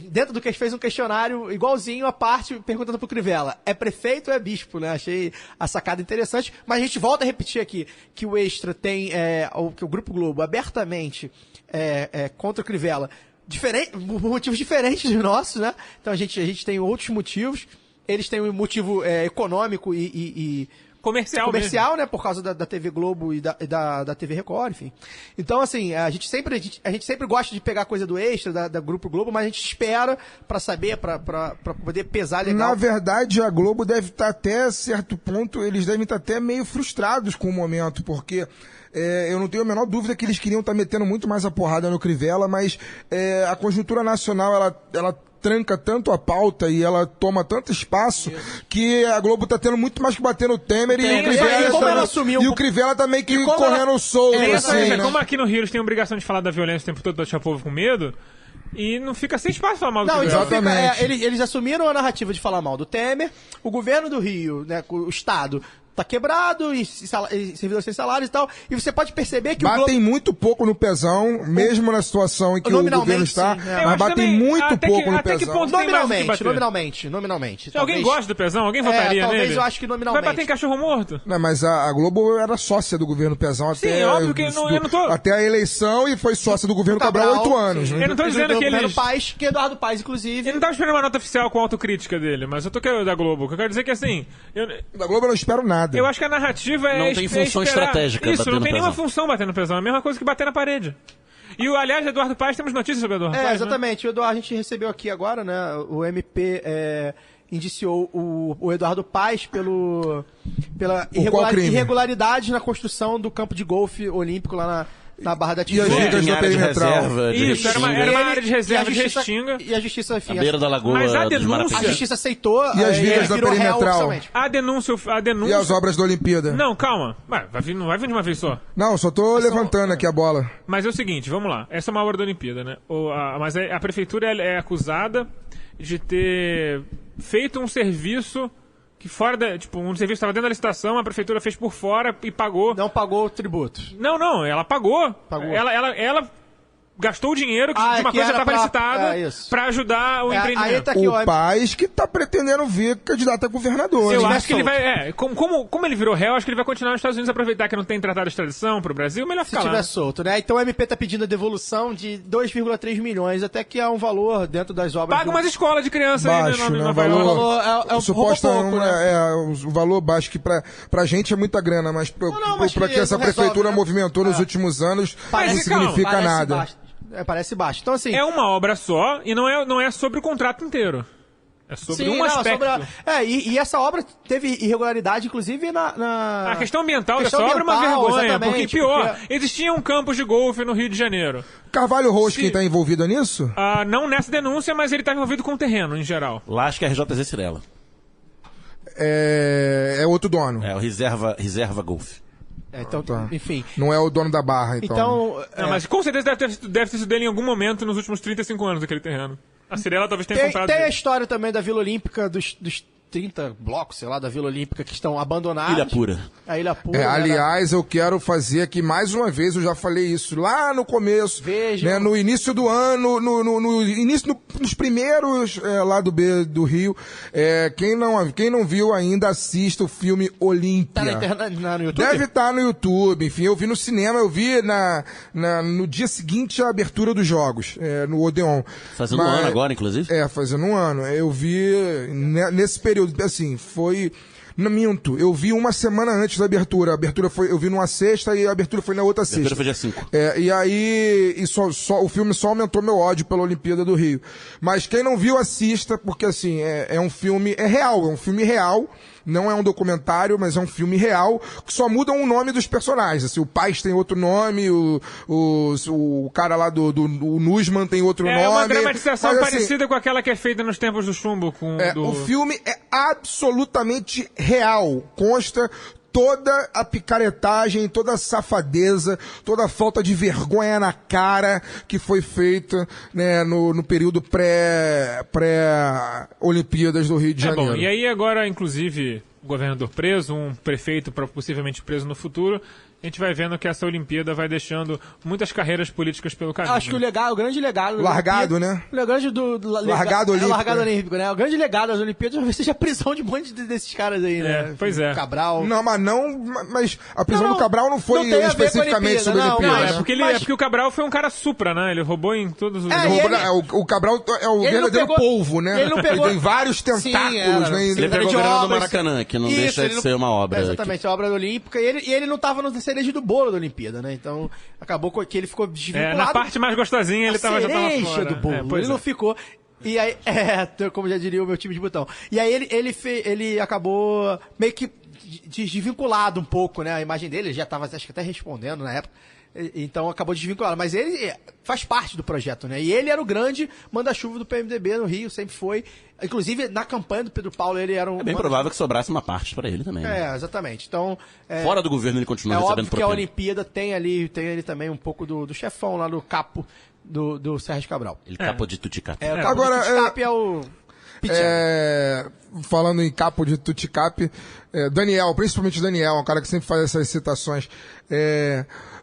dentro do que fez um questionário igualzinho a parte perguntando pro Crivella, é prefeito ou é bispo, né? Achei a sacada interessante, mas a gente volta a repetir aqui que o Extra tem, que o Grupo Globo abertamente contra o Crivella, motivos diferentes dos nossos, né? Então a gente tem outros motivos, eles têm um motivo econômico e comercial né? Por causa da TV Globo e da TV Record, enfim. Então, assim, a gente sempre gosta de pegar coisa do Extra, da Grupo Globo, mas a gente espera pra saber, pra poder pesar legal. Na verdade, a Globo deve estar até certo ponto, eles devem estar até meio frustrados com o momento, porque eu não tenho a menor dúvida que eles queriam estar metendo muito mais a porrada no Crivella, mas a conjuntura nacional, ela tranca tanto a pauta e ela toma tanto espaço que a Globo tá tendo muito mais que bater no Temer e o Crivella tá meio que correndo solto, assim, né? Como aqui no Rio eles têm a obrigação de falar da violência o tempo todo pra deixar o povo com medo, e não fica sem espaço pra falar mal do Crivella. Exatamente. Eles assumiram a narrativa de falar mal do Temer, o governo do Rio, né, o Estado, tá quebrado, e servidores sem salário e tal, e você pode perceber que batem muito pouco no pesão, mesmo na situação em que o governo está, mas batem muito pouco no pesão. Nominalmente. Alguém gosta do pesão? Alguém votaria nele? Talvez eu acho que nominalmente. Vai bater em cachorro morto? Não, mas a Globo era sócia do governo Pezão até, óbvio que eu não tô... até a eleição e foi sócia do governo Cabral 8 anos. Né? Eu não tô dizendo que eles... Que Eduardo Paes, inclusive... Eu não tava esperando uma nota oficial com autocrítica dele, mas eu tô querendo da Globo. O que eu quero dizer é que, assim... Da Globo eu não espero nada. Eu acho que a narrativa Não tem função estratégica isso, bater não no tem nenhuma pesão. função bater no pesão. É a mesma coisa que bater na parede. E, aliás, Eduardo Paes, temos notícias sobre Eduardo Paes, exatamente. Né? O Eduardo, a gente recebeu aqui agora, né? O MP indiciou o Eduardo Paes pela irregularidade na construção do campo de golfe olímpico lá na Barra da Tijuca. E as vigas da perimetral. Isso, era uma área de reserva de Restinga. E a justiça, enfim... A beira da lagoa. Mas a dos denúncia... Marapés. A justiça aceitou E as vigas da perimetral. A denúncia... E as obras da Olimpíada. Não, calma. Não vai vir de uma vez só. Não, só tô levantando aqui a bola. Mas é o seguinte, vamos lá. Essa é uma obra da Olimpíada, né? Mas a prefeitura é acusada de ter feito um serviço que fora da... Tipo, um serviço estava dentro da licitação, a prefeitura fez por fora e pagou. Não pagou o tributo. Não, ela pagou. Ela gastou o dinheiro de uma coisa que já estava licitada pra ajudar o empreendimento. Tá aqui, o Paes que tá pretendendo vir candidato a governador. Eu acho que ele vai... Como ele virou réu, acho que ele vai continuar nos Estados Unidos, aproveitar que não tem tratado de extradição pro Brasil, melhor ficar lá. Se tiver solto, né? Então o MP tá pedindo a devolução de 2,3 milhões, até que é um valor dentro das obras... Paga umas escolas de criança baixo, aí, né? O valor baixo, que pra gente é muita grana, mas pra que essa prefeitura movimentou nos últimos anos, não significa nada. Parece baixo. Então, assim... É uma obra só e não é sobre o contrato inteiro. É sobre um aspecto. E essa obra teve irregularidade, inclusive, na... A questão ambiental dessa obra é uma vergonha, porque pior, porque... existiam campos de golfe no Rio de Janeiro. Carvalho Roskin tá envolvido nisso? Não nessa denúncia, mas ele tá envolvido com o terreno, em geral. Lá acho que é RJZ Cirela. É outro dono. É o Reserva Golf. Então, enfim. Não é o dono da barra, então. Não, mas com certeza deve ter sido dele em algum momento nos últimos 35 anos, aquele terreno. A Cirela talvez tenha comprado. Tem a história também da Vila Olímpica, dos 30 blocos, sei lá, da Vila Olímpica que estão abandonados. Ilha Pura. A Ilha Pura. Aliás, eu quero fazer aqui mais uma vez, eu já falei isso lá no começo. Veja. Né, no início do ano, nos primeiros lá do Rio. Quem não viu ainda, assista o filme Olímpia. Tá no YouTube? Deve estar no YouTube. Enfim, eu vi no cinema, eu vi no dia seguinte a abertura dos jogos, no Odeon. Fazendo um ano agora, inclusive? Fazendo um ano. Eu vi nesse período, assim, foi... Não minto, eu vi uma semana antes da abertura. A abertura eu vi numa sexta e a abertura foi na outra sexta. A abertura foi dia 5. E aí, o filme só aumentou meu ódio pela Olimpíada do Rio. Mas quem não viu, assista, porque assim, é um filme, é um filme real. Não é um documentário, mas é um filme real, que só mudam o nome dos personagens. Assim, o Paes tem outro nome, o cara lá do Nussmann tem outro nome. É uma dramatização mas, parecida com aquela que é feita nos tempos do chumbo. O filme é absolutamente real. Consta toda a picaretagem, toda a safadeza, toda a falta de vergonha na cara que foi feita, né, no período pré-Olimpíadas do Rio de Janeiro. Bom, e aí agora, inclusive, o governador preso, um prefeito possivelmente preso no futuro, a gente vai vendo que essa Olimpíada vai deixando muitas carreiras políticas pelo caminho. Acho que o grande legado... Largado, né? Largado olímpico. Largado olímpico, né? O grande legado das Olimpíadas talvez seja a prisão de um monte desses caras aí, né? Pois é. Cabral. Mas a prisão do Cabral não foi especificamente sobre a Olimpíada. É porque o Cabral foi um cara supra, né? Ele roubou em todos os... O Cabral é o verdadeiro polvo, né? Ele não pegou... Ele tem vários tentáculos, né? Ele pegou a grana do Maracanã. Que não deixa de ser uma obra. Exatamente, a obra olímpica. E ele não tava no cereja do bolo da Olimpíada, né? Então, acabou que ele ficou desvinculado. Na parte mais gostosinha ele tava já tava fora. Do bolo. Ele não ficou. E aí, como já diria o meu time de botão. E aí ele acabou meio que desvinculado um pouco, né? A imagem dele, ele já tava, acho que até respondendo na época. Então acabou desvinculado. Mas ele faz parte do projeto, né? E ele era o grande manda-chuva do PMDB no Rio, sempre foi. Inclusive, na campanha do Pedro Paulo, ele era um... É bem provável que sobrasse uma parte pra ele também. Né? Exatamente. Então... Fora do governo ele continua recebendo óbvio que a Olimpíada tem ali também um pouco do chefão lá do capo do Sérgio Cabral. Ele capo de tuticap. O capo de tuticap é o... Falando em capo de tuticap, Daniel, principalmente Daniel, um cara que sempre faz essas citações.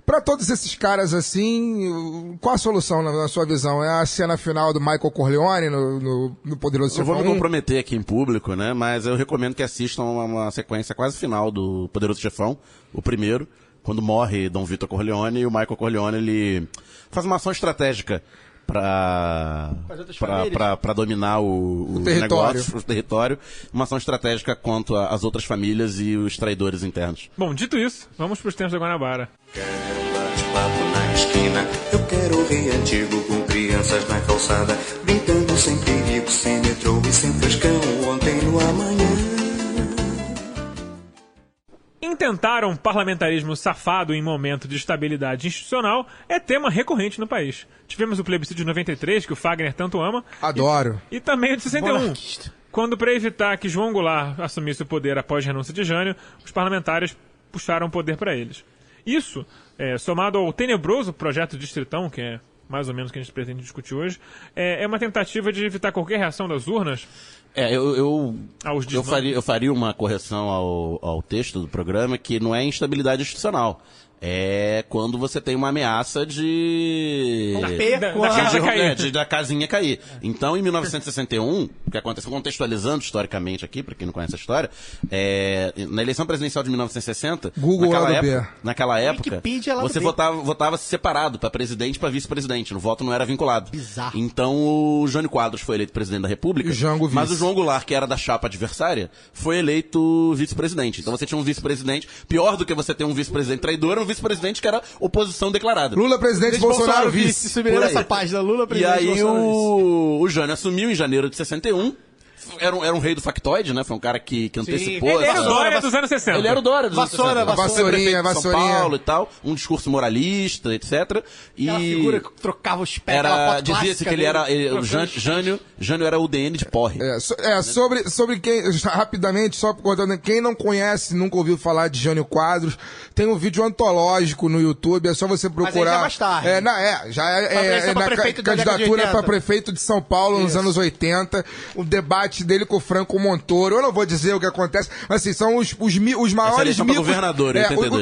Pra todos esses caras assim, qual a solução na sua visão? É a cena final do Michael Corleone no Poderoso Chefão? Eu vou me comprometer aqui em público, né? Mas eu recomendo que assistam uma sequência quase final do Poderoso Chefão, o primeiro, quando morre Dom Vitor Corleone, e o Michael Corleone, ele faz uma ação estratégica para dominar o negócio, o território, uma ação estratégica quanto às outras famílias e os traidores internos. Bom, dito isso, vamos para os tempos da Guanabara. Quero um bate-papo na esquina, eu quero o rei antigo com crianças na calçada, brincando sem perigo, sem metrô e sem frescão, ontem no amanhã. Intentar um parlamentarismo safado em momento de estabilidade institucional é tema recorrente no país. Tivemos o plebiscito de 93, que o Fagner tanto ama. Adoro. E também o de 61, quando, para evitar que João Goulart assumisse o poder após a renúncia de Jânio, os parlamentares puxaram o poder para eles. Isso, somado ao tenebroso projeto Distritão, que é mais ou menos o que a gente pretende discutir hoje, é uma tentativa de evitar qualquer reação das urnas. Eu faria uma correção ao texto do programa, que não é instabilidade institucional. É quando você tem uma ameaça da casinha cair. Então, em 1961, o que aconteceu, contextualizando historicamente aqui, para quem não conhece a história, na eleição presidencial de 1960, naquela época você votava separado para presidente e para vice-presidente. O voto não era vinculado. Bizarro. Então, o Jânio Quadros foi eleito presidente da República, mas o João Goulart, que era da chapa adversária, foi eleito vice-presidente. Então, você tinha um vice-presidente, pior do que você ter um vice-presidente traidor, um vice-presidente que era oposição declarada. Lula presidente, Bolsonaro vice. Subiram nessa página, Lula presidente, e aí o Jânio assumiu em janeiro de 61. Era um rei do factoide, né? Foi um cara que antecipou. Ele era o Dória dos anos 60. Ele era o Dória dos anos 60. Vassourinha. São Paulo e tal. Um discurso moralista, etc. E aquela figura que trocava os pés. Dizia-se que ele era... Jânio era o DN de porre. Sobre quem... Rapidamente, só contando, quem não conhece, nunca ouviu falar de Jânio Quadros, tem um vídeo antológico no YouTube, é só você procurar... Mas já é mais tarde. Na candidatura para prefeito de São Paulo nos anos 80. O debate dele com o Franco Montoro. Eu não vou dizer o que acontece, mas assim, são os maiores micos. Governador,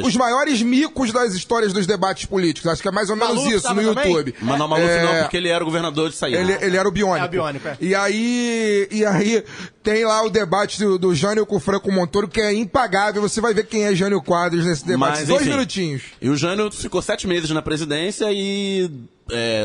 os maiores micos das histórias dos debates políticos. Acho que é mais ou menos isso no YouTube. Mas não, Maluf não, porque ele era o governador de saída. Ele era o Biônico. E aí tem lá o debate do Jânio com o Franco Montoro, que é impagável. Você vai ver quem é Jânio Quadros nesse debate. Mas, 2 minutinhos. E o Jânio ficou 7 meses na presidência e,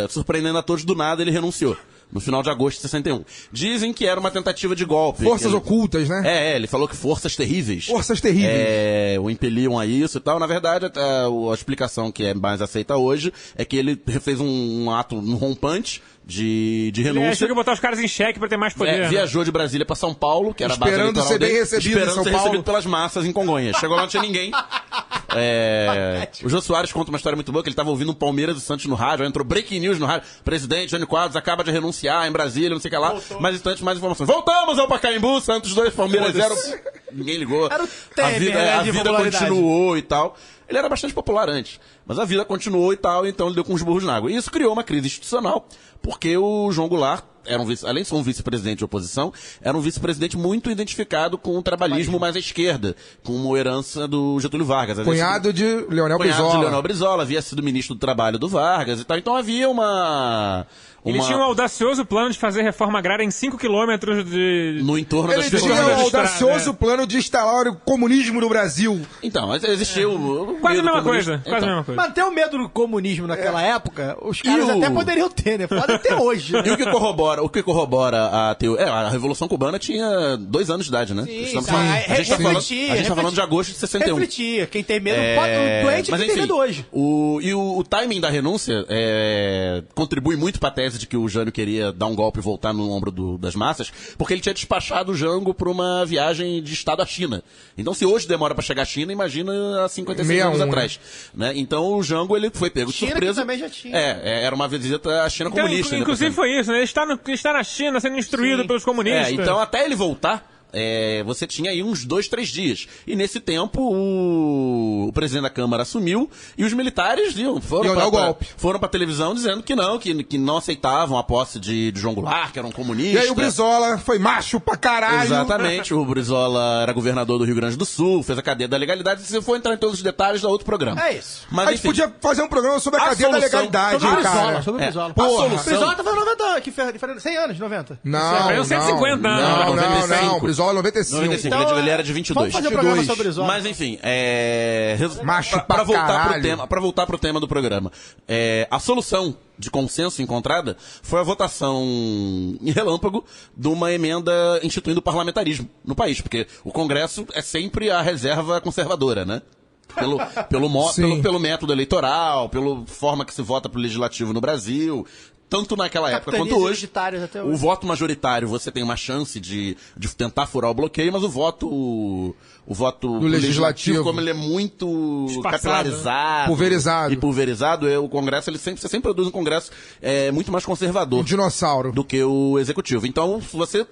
surpreendendo a todos, do nada ele renunciou. No final de agosto de 61. Dizem que era uma tentativa de golpe. Forças ocultas, né? Ele falou que forças terríveis. Forças terríveis. O impeliam a isso e tal. Na verdade, a explicação que é mais aceita hoje é que ele fez um ato rompante de renúncia. Ele achou que botar os caras em xeque pra ter mais poder. Viajou de Brasília pra São Paulo, que era a base eleitoral dele. Esperando ser recebido pelas massas em Congonhas. Chegou lá, não tinha ninguém. O Jô Soares conta uma história muito boa, que ele estava ouvindo um Palmeiras e Santos no rádio, entrou breaking news no rádio, presidente Jânio Quadros acaba de renunciar em Brasília, não sei o que lá, mais instantes, mais informações. Voltamos ao Pacaembu, Santos 2, Palmeiras 0. Ninguém ligou. Era o Temer, a vida continuou e tal. Ele era bastante popular antes, mas a vida continuou e tal, então ele deu com os burros na água. E isso criou uma crise institucional, porque o João Goulart era além de ser um vice-presidente de oposição, era um vice-presidente muito identificado com o trabalhismo mais à esquerda, com uma herança do Getúlio Vargas. Cunhado de Leonel Brizola. Havia sido ministro do Trabalho do Vargas e tal. Então havia Ele tinha um audacioso plano de fazer reforma agrária em 5 quilômetros no entorno das Ele tinha um audacioso plano de instalar o comunismo no Brasil. Então, mas existiu... Quase a mesma coisa. Quase a mesma coisa. Mas ter o medo do comunismo naquela época, os caras até poderiam ter, né? Pode ter hoje. Né? E o que corrobora a teoria... a Revolução Cubana tinha 2 anos de idade, né? A gente tá falando de agosto de 61. Refletia. Quem tem medo pode... O doente mas, que tem medo hoje. O timing da renúncia contribui muito pra tese de que o Jânio queria dar um golpe e voltar no ombro das massas, porque ele tinha despachado o Jango pra uma viagem de Estado à China. Então, se hoje demora pra chegar à China, imagina há 56 anos atrás. Né? Então, o Jango ele foi pego de surpresa. Que também já tinha. Era uma visita à China comunista. Inclusive foi isso, né? Ele está na China sendo instruído pelos comunistas. Então, até ele voltar, você tinha aí uns 2, 3 dias. E nesse tempo, o presidente da Câmara assumiu e os militares foram pra televisão dizendo que não aceitavam a posse de João Goulart, que era um comunista. E aí o Brizola foi macho pra caralho. Exatamente. O Brizola era governador do Rio Grande do Sul, fez a cadeia da legalidade. Se for entrar em todos os detalhes, dá outro programa. É isso. Mas, a gente podia fazer um programa sobre a cadeia da legalidade, cara. Sobre o Brizola. O Brizola tava 90, 100 anos, 90. Não, 150 anos. Não, Brizola 95. Então, ele era de 22. Vamos fazer um programa sobre o Brizola. Mas enfim, Macho pra caralho. pra voltar pro tema do programa. A solução de consenso encontrada foi a votação em relâmpago de uma emenda instituindo o parlamentarismo no país, porque o Congresso é sempre a reserva conservadora, né? Pelo método eleitoral, pela forma que se vota pro legislativo no Brasil. Tanto naquela época quanto hoje, o voto majoritário, você tem uma chance de tentar furar o bloqueio, mas o voto do legislativo, como ele é muito capilarizado pulverizado. E pulverizado, o Congresso, você sempre produz um Congresso muito mais conservador. Um dinossauro. Do que o Executivo. Então, se você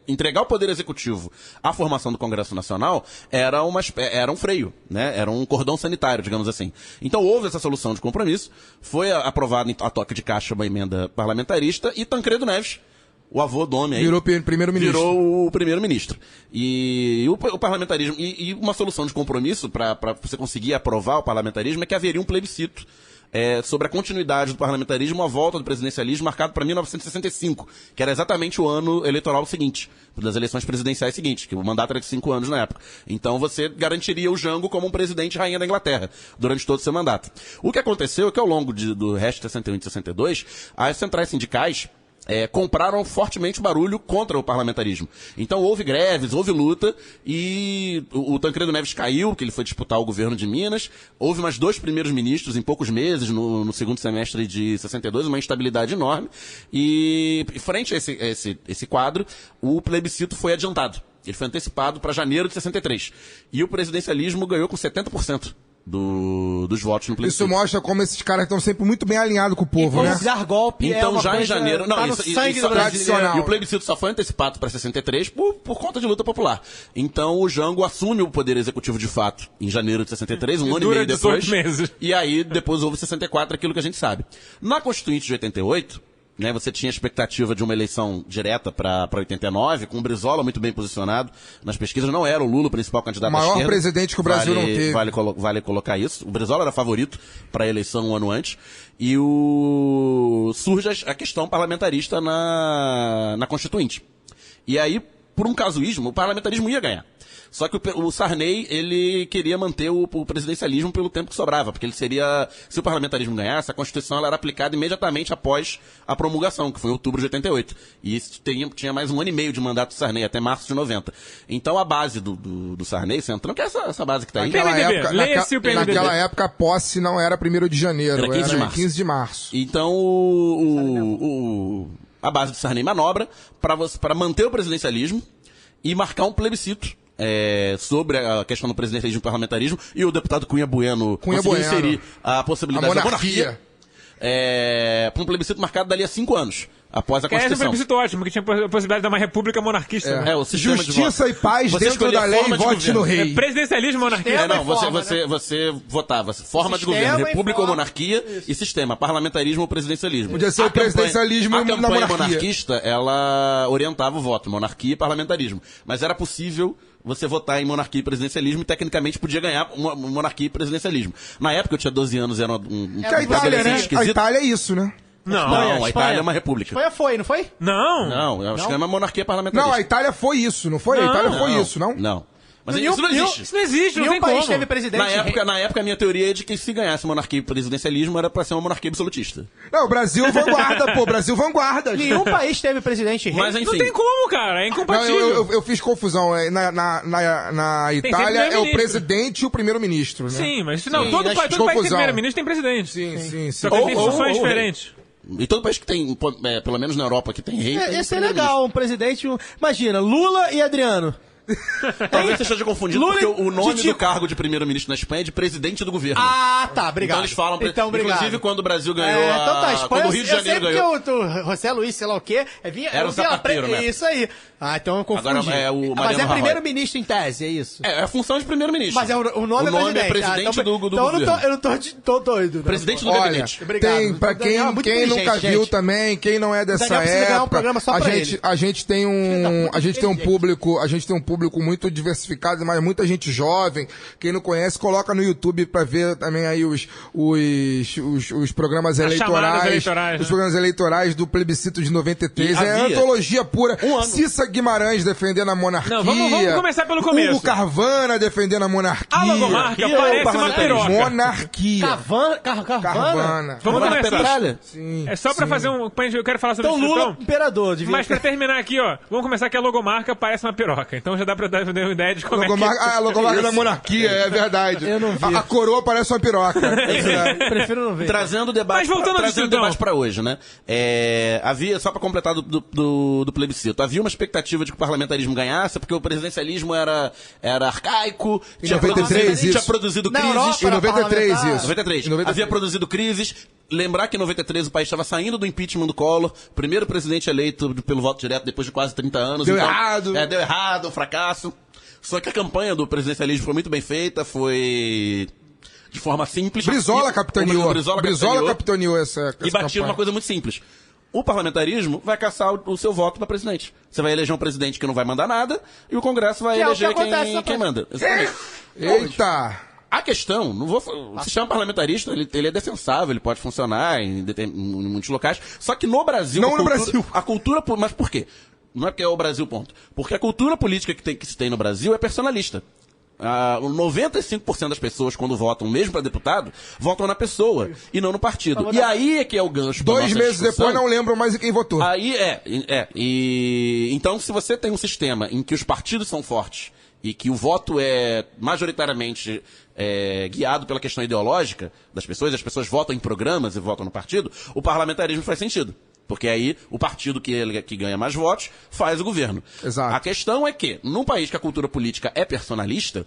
entregar o Poder Executivo à formação do Congresso Nacional, era um freio, né? Era um cordão sanitário, digamos assim. Então, houve essa solução de compromisso, foi aprovado a toque de caixa uma emenda parlamentarista e Tancredo Neves, o avô do homem aí, virou primeiro-ministro. Virou o primeiro-ministro. E o parlamentarismo, e uma solução de compromisso para você conseguir aprovar o parlamentarismo é que haveria um plebiscito sobre a continuidade do parlamentarismo, a volta do presidencialismo marcado para 1965, que era exatamente o ano eleitoral seguinte, das eleições presidenciais seguintes, que o mandato era de 5 anos na época. Então você garantiria o Jango como um presidente e rainha da Inglaterra durante todo o seu mandato. O que aconteceu é que ao longo do resto de 61 e 62, as centrais sindicais compraram fortemente o barulho contra o parlamentarismo. Então houve greves, houve luta e o Tancredo Neves caiu, porque ele foi disputar o governo de Minas. Houve mais 2 primeiros ministros em poucos meses, no segundo semestre de 62, uma instabilidade enorme. E frente a esse quadro, o plebiscito foi adiantado. Ele foi antecipado para janeiro de 63. E o presidencialismo ganhou com 70%. Dos votos no plebiscito. Isso mostra como esses caras estão sempre muito bem alinhados com o povo, né? Dar golpe então, já em janeiro... Não, isso tradicional. E o plebiscito só foi antecipado para 63 por conta de luta popular. Então, o Jango assume o poder executivo de fato em janeiro de 63, um ano e meio depois. Meses. E aí, depois houve 64, aquilo que a gente sabe. Na Constituinte de 88... Né, você tinha a expectativa de uma eleição direta para 89, com o Brizola muito bem posicionado nas pesquisas. Não era o Lula o principal candidato à esquerda. O maior presidente que o Brasil não teve. Vale colocar isso. O Brizola era favorito para a eleição um ano antes. E surge a questão parlamentarista na Constituinte. E aí, por um casuísmo, o parlamentarismo ia ganhar. Só que o Sarney, ele queria manter o presidencialismo pelo tempo que sobrava, porque ele seria, se o parlamentarismo ganhasse, a Constituição ela era aplicada imediatamente após a promulgação, que foi em outubro de 88. E isso tinha mais 1 ano e meio de mandato do Sarney, até março de 90. Então a base do Sarney, Centrão, que é essa base que está aí. Naquela época a posse não era 1º de janeiro, era 15 de março. Então a base do Sarney manobra para manter o presidencialismo e marcar um plebiscito sobre a questão do presidencialismo e parlamentarismo, e o deputado Cunha Bueno conseguiu inserir a possibilidade da monarquia para um plebiscito marcado dali a 5 anos. Após a Constituição. Esse é um plebiscito ótimo, porque tinha a possibilidade de uma república monarquista. O sistema Justiça e paz dentro da lei, vote no rei. Presidencialismo e monarquia. Você votava forma de governo, república ou monarquia, e sistema, parlamentarismo ou presidencialismo. Podia ser o presidencialismo na monarquia. A campanha monarquista, ela orientava o voto, monarquia e parlamentarismo. Mas era possível você votar em monarquia e presidencialismo e tecnicamente podia ganhar monarquia e presidencialismo. Na época eu tinha 12 anos, era a Itália, né? A Itália é isso, né? Não. A Itália é uma república. Espanha foi, não foi? Não. Não, eu acho que é uma monarquia parlamentarista. Não, a Itália foi isso, não foi? A Itália foi isso, não? Não. Mas Nenhum- isso não existe. Isso não existe, não Nenhum tem país como. teve presidente. Na época, a minha teoria é de que se ganhasse monarquia e presidencialismo era pra ser uma monarquia absolutista. Não, o Brasil vanguarda, pô, Brasil vanguarda. Nenhum país teve presidente rei. Mas Não enfim, tem como, cara. É Não, incompatível. eu fiz confusão. Na sempre Itália é o primeiro-ministro. presidente e o primeiro-ministro, né? Sim, mas não, Sim, todo acho país que tem confusão. primeiro-ministro tem presidente. Sim. Só que tem funções diferentes. e todo país que tem, pelo menos na Europa, que tem rei... tem Ia ser primeiro-ministro. legal, um presidente... Imagina, Lula e Adriano. Talvez você esteja confundido, Lula porque o nome Titico. do cargo de primeiro-ministro na Espanha é de presidente do governo. Ah, tá, obrigado. Então eles falam... Então, obrigado. Inclusive, quando o Brasil ganhou então tá, Espanha, quando o Rio de Janeiro eu ganhou... sei porque o José Luiz, sei lá o quê, Era o Zapatero, né? Isso aí. Ah, então eu confundi. Agora é o Mas Mariano é Rajoy. primeiro-ministro em tese, é isso? É a função de primeiro-ministro. Mas o nome é presidente. presidente do então governo. eu não tô doido. Não. Presidente do Olha, gabinete. Obrigado. tem, pra Daniel é muito quem nunca inteligente, viu gente. também, quem não é dessa Daniel precisa ganhar um época, programa só pra ele. a gente tem um público muito diversificado, mas muita gente jovem. Quem não conhece, coloca no YouTube pra ver também aí os programas eleitorais, eleitorais, os né? programas eleitorais do plebiscito de 93. E É havia antologia pura. um ano. Cissa Guimarães defendendo a monarquia. Não, vamos começar pelo começo. Hugo Carvana defendendo a monarquia. A logomarca Monarquia parece ou uma parlamentarismo? piroca. Monarquia. Carvana? Carvana. Vamos Vai na começar. petralha? Sim. É só pra fazer um... Eu quero falar sobre Então isso. Lula, imperador. Devia Mas pra terminar aqui, ó, vamos começar que a logomarca parece uma piroca. Então já dá pra dar uma ideia de como A logomarca da monarquia, é verdade. Eu não vi. A coroa parece uma piroca. Prefiro não ver. Trazendo o debate, Mas voltando ao trazendo o distritão. debate pra hoje, né? Havia, só pra completar do plebiscito, havia uma expectativa de que o parlamentarismo ganhasse, porque o presidencialismo era arcaico, Em 93 tinha isso. produzido Na crises. Europa, Em 93 parlamentar. isso. 93. Em 93. Havia produzido crises. Lembrar que em 93 o país estava saindo do impeachment do Collor, primeiro presidente eleito pelo voto direto depois de quase 30 anos. Deu errado. Deu errado, um fracasso. Só que a campanha do presidencialismo foi muito bem feita, foi de forma simples. Brizola E- capitaneou. o Brizola capitaneou essa e batia campanha. numa coisa muito simples. O parlamentarismo vai caçar o seu voto para presidente. Você vai eleger um presidente que não vai mandar nada e o Congresso vai Que é o que eleger acontece na quem manda. Exatamente. Eita! A questão, o sistema parlamentarista, ele é defensável, ele pode funcionar em muitos locais, só que no Brasil... Não no Brasil. A cultura... Mas por quê? Não é porque é o Brasil, ponto. Porque a cultura política que se tem no Brasil é personalista. 95% das pessoas, quando votam, mesmo para deputado, votam na pessoa e não no partido. E aí é que é o gancho da 2 nossa meses discussão. depois não lembram mais em quem votou. Aí então, se você tem um sistema em que os partidos são fortes e que o voto é majoritariamente guiado pela questão ideológica das pessoas, as pessoas votam em programas e votam no partido, o parlamentarismo faz sentido. Porque aí o partido que ganha mais votos faz o governo. Exato. A questão é que, num país que a cultura política é personalista,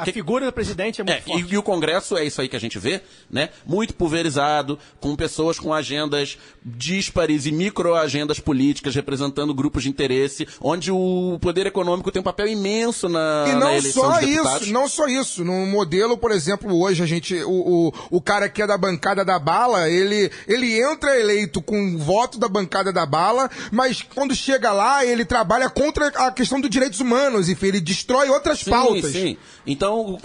A figura do presidente é muito forte. e o Congresso é isso aí que a gente vê, né? Muito pulverizado, com pessoas com agendas díspares e microagendas políticas representando grupos de interesse, onde o poder econômico tem um papel imenso na E não eleição só de deputados. isso, não só isso. No modelo, por exemplo, hoje a gente, o cara que é da bancada da bala, ele entra eleito com o voto da bancada da bala, mas quando chega lá, ele trabalha contra a questão dos direitos humanos, enfim, ele destrói outras pautas. Sim. Então,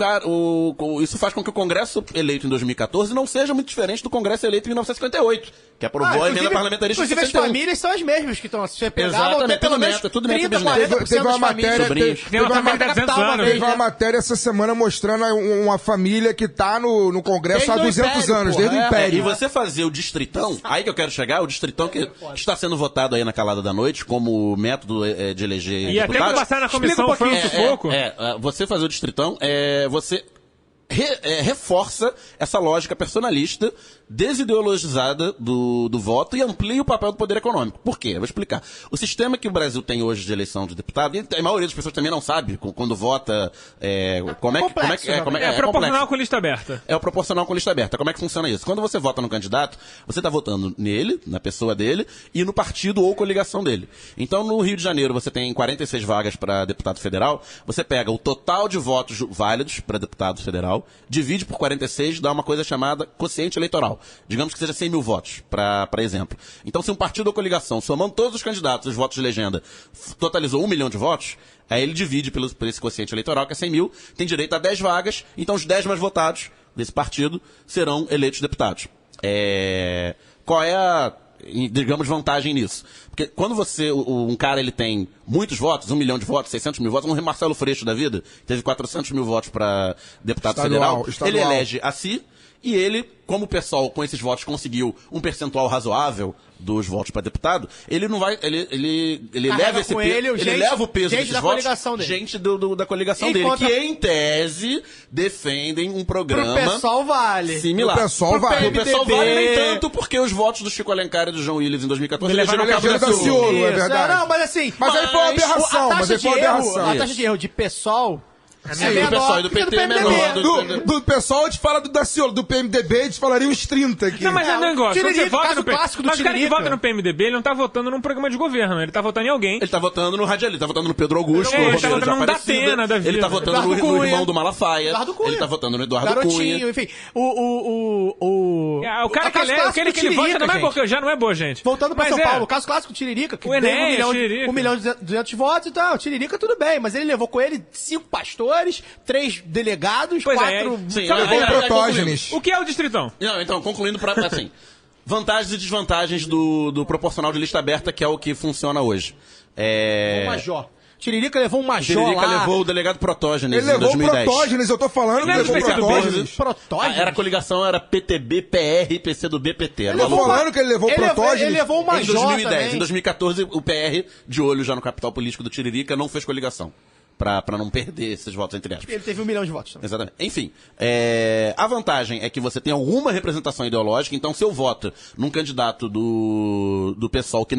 isso faz com que o Congresso eleito em 2014 não seja muito diferente do Congresso eleito em 1958, que aprovou a emenda parlamentarista de Inclusive as 61. famílias são as mesmas que estão se Exatamente, pelo tudo menos neto, tudo neto 30, bisneto. 40% Teve uma das matéria, Sobrinhos. Tem uma família de 200 anos. teve uma matéria essa semana mostrando uma família que tá no Congresso Desde há o 200 Império, anos, porra, desde o é. Império. E você fazer o distritão, aí que eu quero chegar, o distritão que está sendo votado aí na calada da noite como método de eleger E até deputados. que passar na comissão foi um sufoco. Você fazer o distritão, você reforça essa lógica personalista, desideologizada do voto e amplia o papel do poder econômico. Por quê? Eu vou explicar. O sistema que o Brasil tem hoje de eleição de deputado, e a maioria das pessoas também não sabe quando vota, como é que É proporcional complexo. com lista aberta. É o proporcional com lista aberta. Como é que funciona isso? Quando você vota no candidato, você está votando nele, na pessoa dele, e no partido ou coligação dele. Então, no Rio de Janeiro, você tem 46 vagas para deputado federal, você pega o total de votos válidos para deputado federal, divide por 46, dá uma coisa chamada quociente eleitoral. Digamos que seja 100 mil votos, para exemplo. Então, se um partido ou coligação, somando todos os candidatos, os votos de legenda, totalizou 1 milhão de votos, aí ele divide por esse quociente eleitoral, que é 100 mil, tem direito a 10 vagas, então os 10 mais votados desse partido serão eleitos deputados. qual é a, digamos, vantagem nisso? Porque quando um cara ele tem muitos votos, 1 milhão de votos, 600 mil votos, um Marcelo Freixo da vida, teve 400 mil votos para deputado federal, ele elege a si, e ele, como o pessoal com esses votos conseguiu um percentual razoável dos votos para deputado, ele não vai, ele leva esse peso, ele leva o peso desses votos, gente da coligação dele, que em tese defendem um programa pro pessoal vale. Similar. Pro pessoal vale. O pessoal vale nem tanto, porque os votos do Chico Alencar e do João Willis em 2014 elegeram o Cabo Daciolo, é verdade. Não, mas assim... Mas aí foi uma aberração, A taxa de erro de PSOL... do pessoal e do PT é menor. Do pessoal, a gente fala do Daciolo, do PMDB, a gente falaria uns 30 aqui. Não, mas é um negócio. Quando você vota no mas o cara que vota no PMDB, ele não tá votando num programa de governo, ele tá votando em alguém. Ele tá votando no radialista, ele tá votando no Pedro Augusto, ele tá votando no Datena da vida. Ele tá votando no irmão do Malafaia. Ele tá votando no Eduardo Cunha. Enfim, o cara que ele vota não é porque já não é boa, gente. Voltando pra São Paulo, o caso clássico do Tiririca, que deu 1 milhão e 200 votos e tal. O Tiririca tudo bem, mas ele levou com ele 5 pastores, 3 delegados, pois 4... protógenes. O que é o Distritão? Não, então, concluindo assim, vantagens e desvantagens do proporcional de lista aberta, que é o que funciona hoje. O major. Tiririca levou um major Tiririca lá. levou o delegado Protógenes ele em 2010. Levou Protógenes, eu tô falando que levou Protógenes. Protógenes? Era a coligação, era PTB, PR e PCdoB, PT. Eu tô falando que ele levou Protógenes. Ele levou um major em 2010. também. Em 2014, o PR, de olho já no capital político do Tiririca, não fez coligação. Pra não perder esses votos, entre aspas. Ele teve 1 milhão de votos também. Exatamente. Enfim, a vantagem é que você tem alguma representação ideológica, então se eu voto num candidato do pessoal que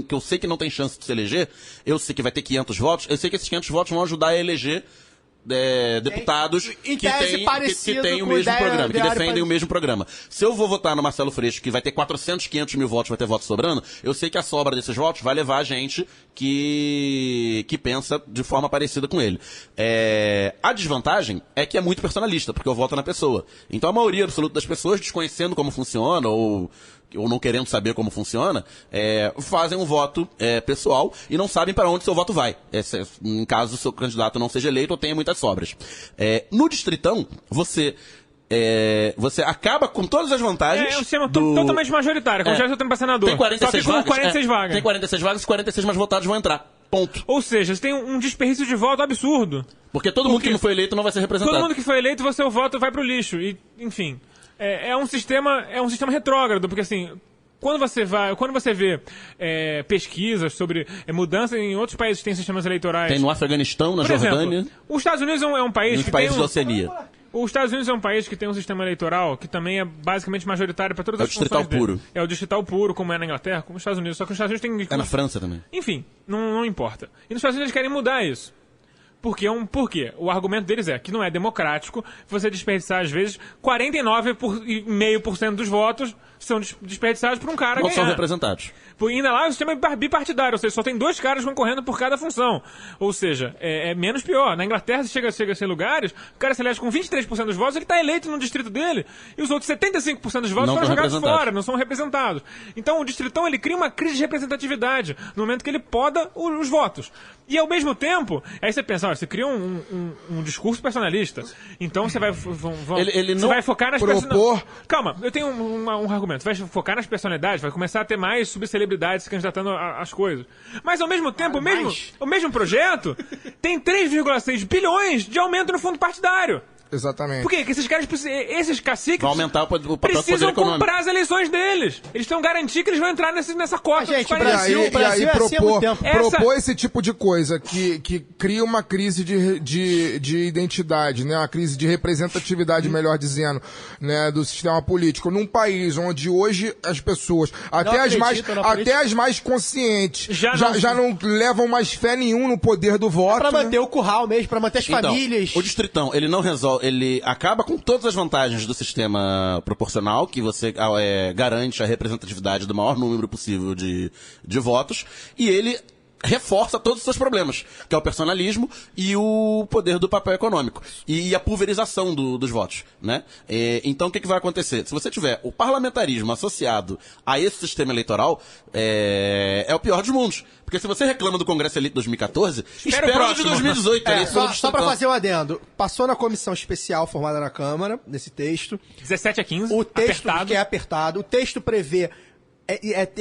eu sei que não tem chance de se eleger, eu sei que vai ter 500 votos, eu sei que esses 500 votos vão ajudar a eleger deputados que têm o mesmo programa, que defendem o mesmo programa. Se eu vou votar no Marcelo Freixo, que vai ter 400, 500 mil votos, vai ter votos sobrando, eu sei que a sobra desses votos vai levar a gente que pensa de forma parecida com ele. A desvantagem é que é muito personalista, porque eu voto na pessoa. Então a maioria absoluta das pessoas, desconhecendo como funciona, ou não querendo saber como funciona, fazem um voto pessoal e não sabem para onde seu voto vai, em caso o seu candidato não seja eleito ou tenha muitas sobras. No Distritão, você acaba com todas as vantagens. É um sistema totalmente majoritário, como já está para senador. Tem 46 só que vagas. 46 vagas. Tem 46 vagas e 46 mais votados vão entrar. Ponto. Ou seja, você tem um desperdício de voto absurdo. Porque todo mundo que não foi eleito não vai ser representado. Todo mundo que foi eleito, o seu voto vai pro lixo. E, enfim, é um sistema retrógrado, porque assim, quando você vê pesquisas sobre mudança em outros países que têm sistemas eleitorais. Tem no Afeganistão, na Jordânia. Exemplo, os Estados Unidos é um país nos que países tem da Oceania. Os Estados Unidos é um país que tem um sistema eleitoral que também é basicamente majoritário para todas as funções distrital puro. É o distrital puro, como é na Inglaterra, como nos Estados Unidos. Só que os Estados Unidos tem... É na França também. Enfim, não importa. E nos Estados Unidos eles querem mudar isso. Por quê? O argumento deles é que não é democrático você desperdiçar, às vezes, 49,5% dos votos são desperdiçados por um cara não ganhar. São representados. Ainda lá o sistema é bipartidário, ou seja, só tem 2 caras concorrendo por cada função. Ou seja, é menos pior. Na Inglaterra, chega a ser lugares, o cara se elege com 23% dos votos, ele está eleito no distrito dele, e os outros 75% dos votos foram jogados fora, não são representados. Então o distritão, ele cria uma crise de representatividade no momento que ele poda os votos. E ao mesmo tempo, aí você pensa, você cria um discurso personalista, então você vai vai focar nas personalidades. Calma, eu tenho um argumento. Vai focar nas personalidades, vai começar a ter mais subcelebridades se candidatando às coisas. Mas ao mesmo tempo, o mesmo projeto tem 3,6 bilhões de aumento no fundo partidário. Exatamente. Por quê? Porque esses caciques vai aumentar o papel do poder precisam econômico. comprar as eleições deles. Eles estão garantindo que eles vão entrar nessa cota. Gente, e aí propor esse tipo de coisa que cria uma crise de identidade, né? Uma crise de representatividade, melhor dizendo, né? Do sistema político. Num país onde hoje as pessoas, até as mais conscientes, já não levam mais fé nenhum no poder do voto. Pra manter o curral mesmo, pra manter as famílias. O distritão, ele não resolve, ele acaba com todas as vantagens do sistema proporcional, que você garante a representatividade do maior número possível de votos, e ele reforça todos os seus problemas, que é o personalismo e o poder do papel econômico. E a pulverização dos votos, né? Então, o que vai acontecer? Se você tiver o parlamentarismo associado a esse sistema eleitoral, é o pior dos mundos. Porque se você reclama do Congresso eleito de 2014, espera o de 2018. Só pra fazer um adendo. Passou na comissão especial formada na Câmara, nesse texto. 17 a 15, o texto apertado. que é apertado. O texto prevê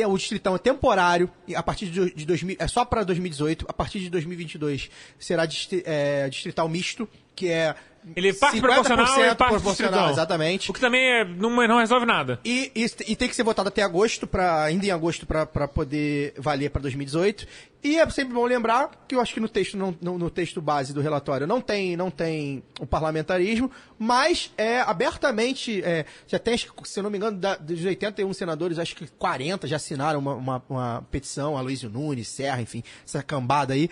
O distritão é temporário, e a partir de 2000, é só para 2018, a partir de 2022 será distrital misto, que é ele parte proporcional e parte proporcional, exatamente. O que também não resolve nada. E tem que ser votado até agosto, ainda em agosto, para poder valer para 2018. E é sempre bom lembrar que eu acho que no texto, no texto base do relatório não tem o parlamentarismo, mas abertamente, já tem, se eu não me engano, dos 81 senadores, acho que 40 já assinaram uma petição, Aloysio Nunes, Serra, enfim, essa cambada aí,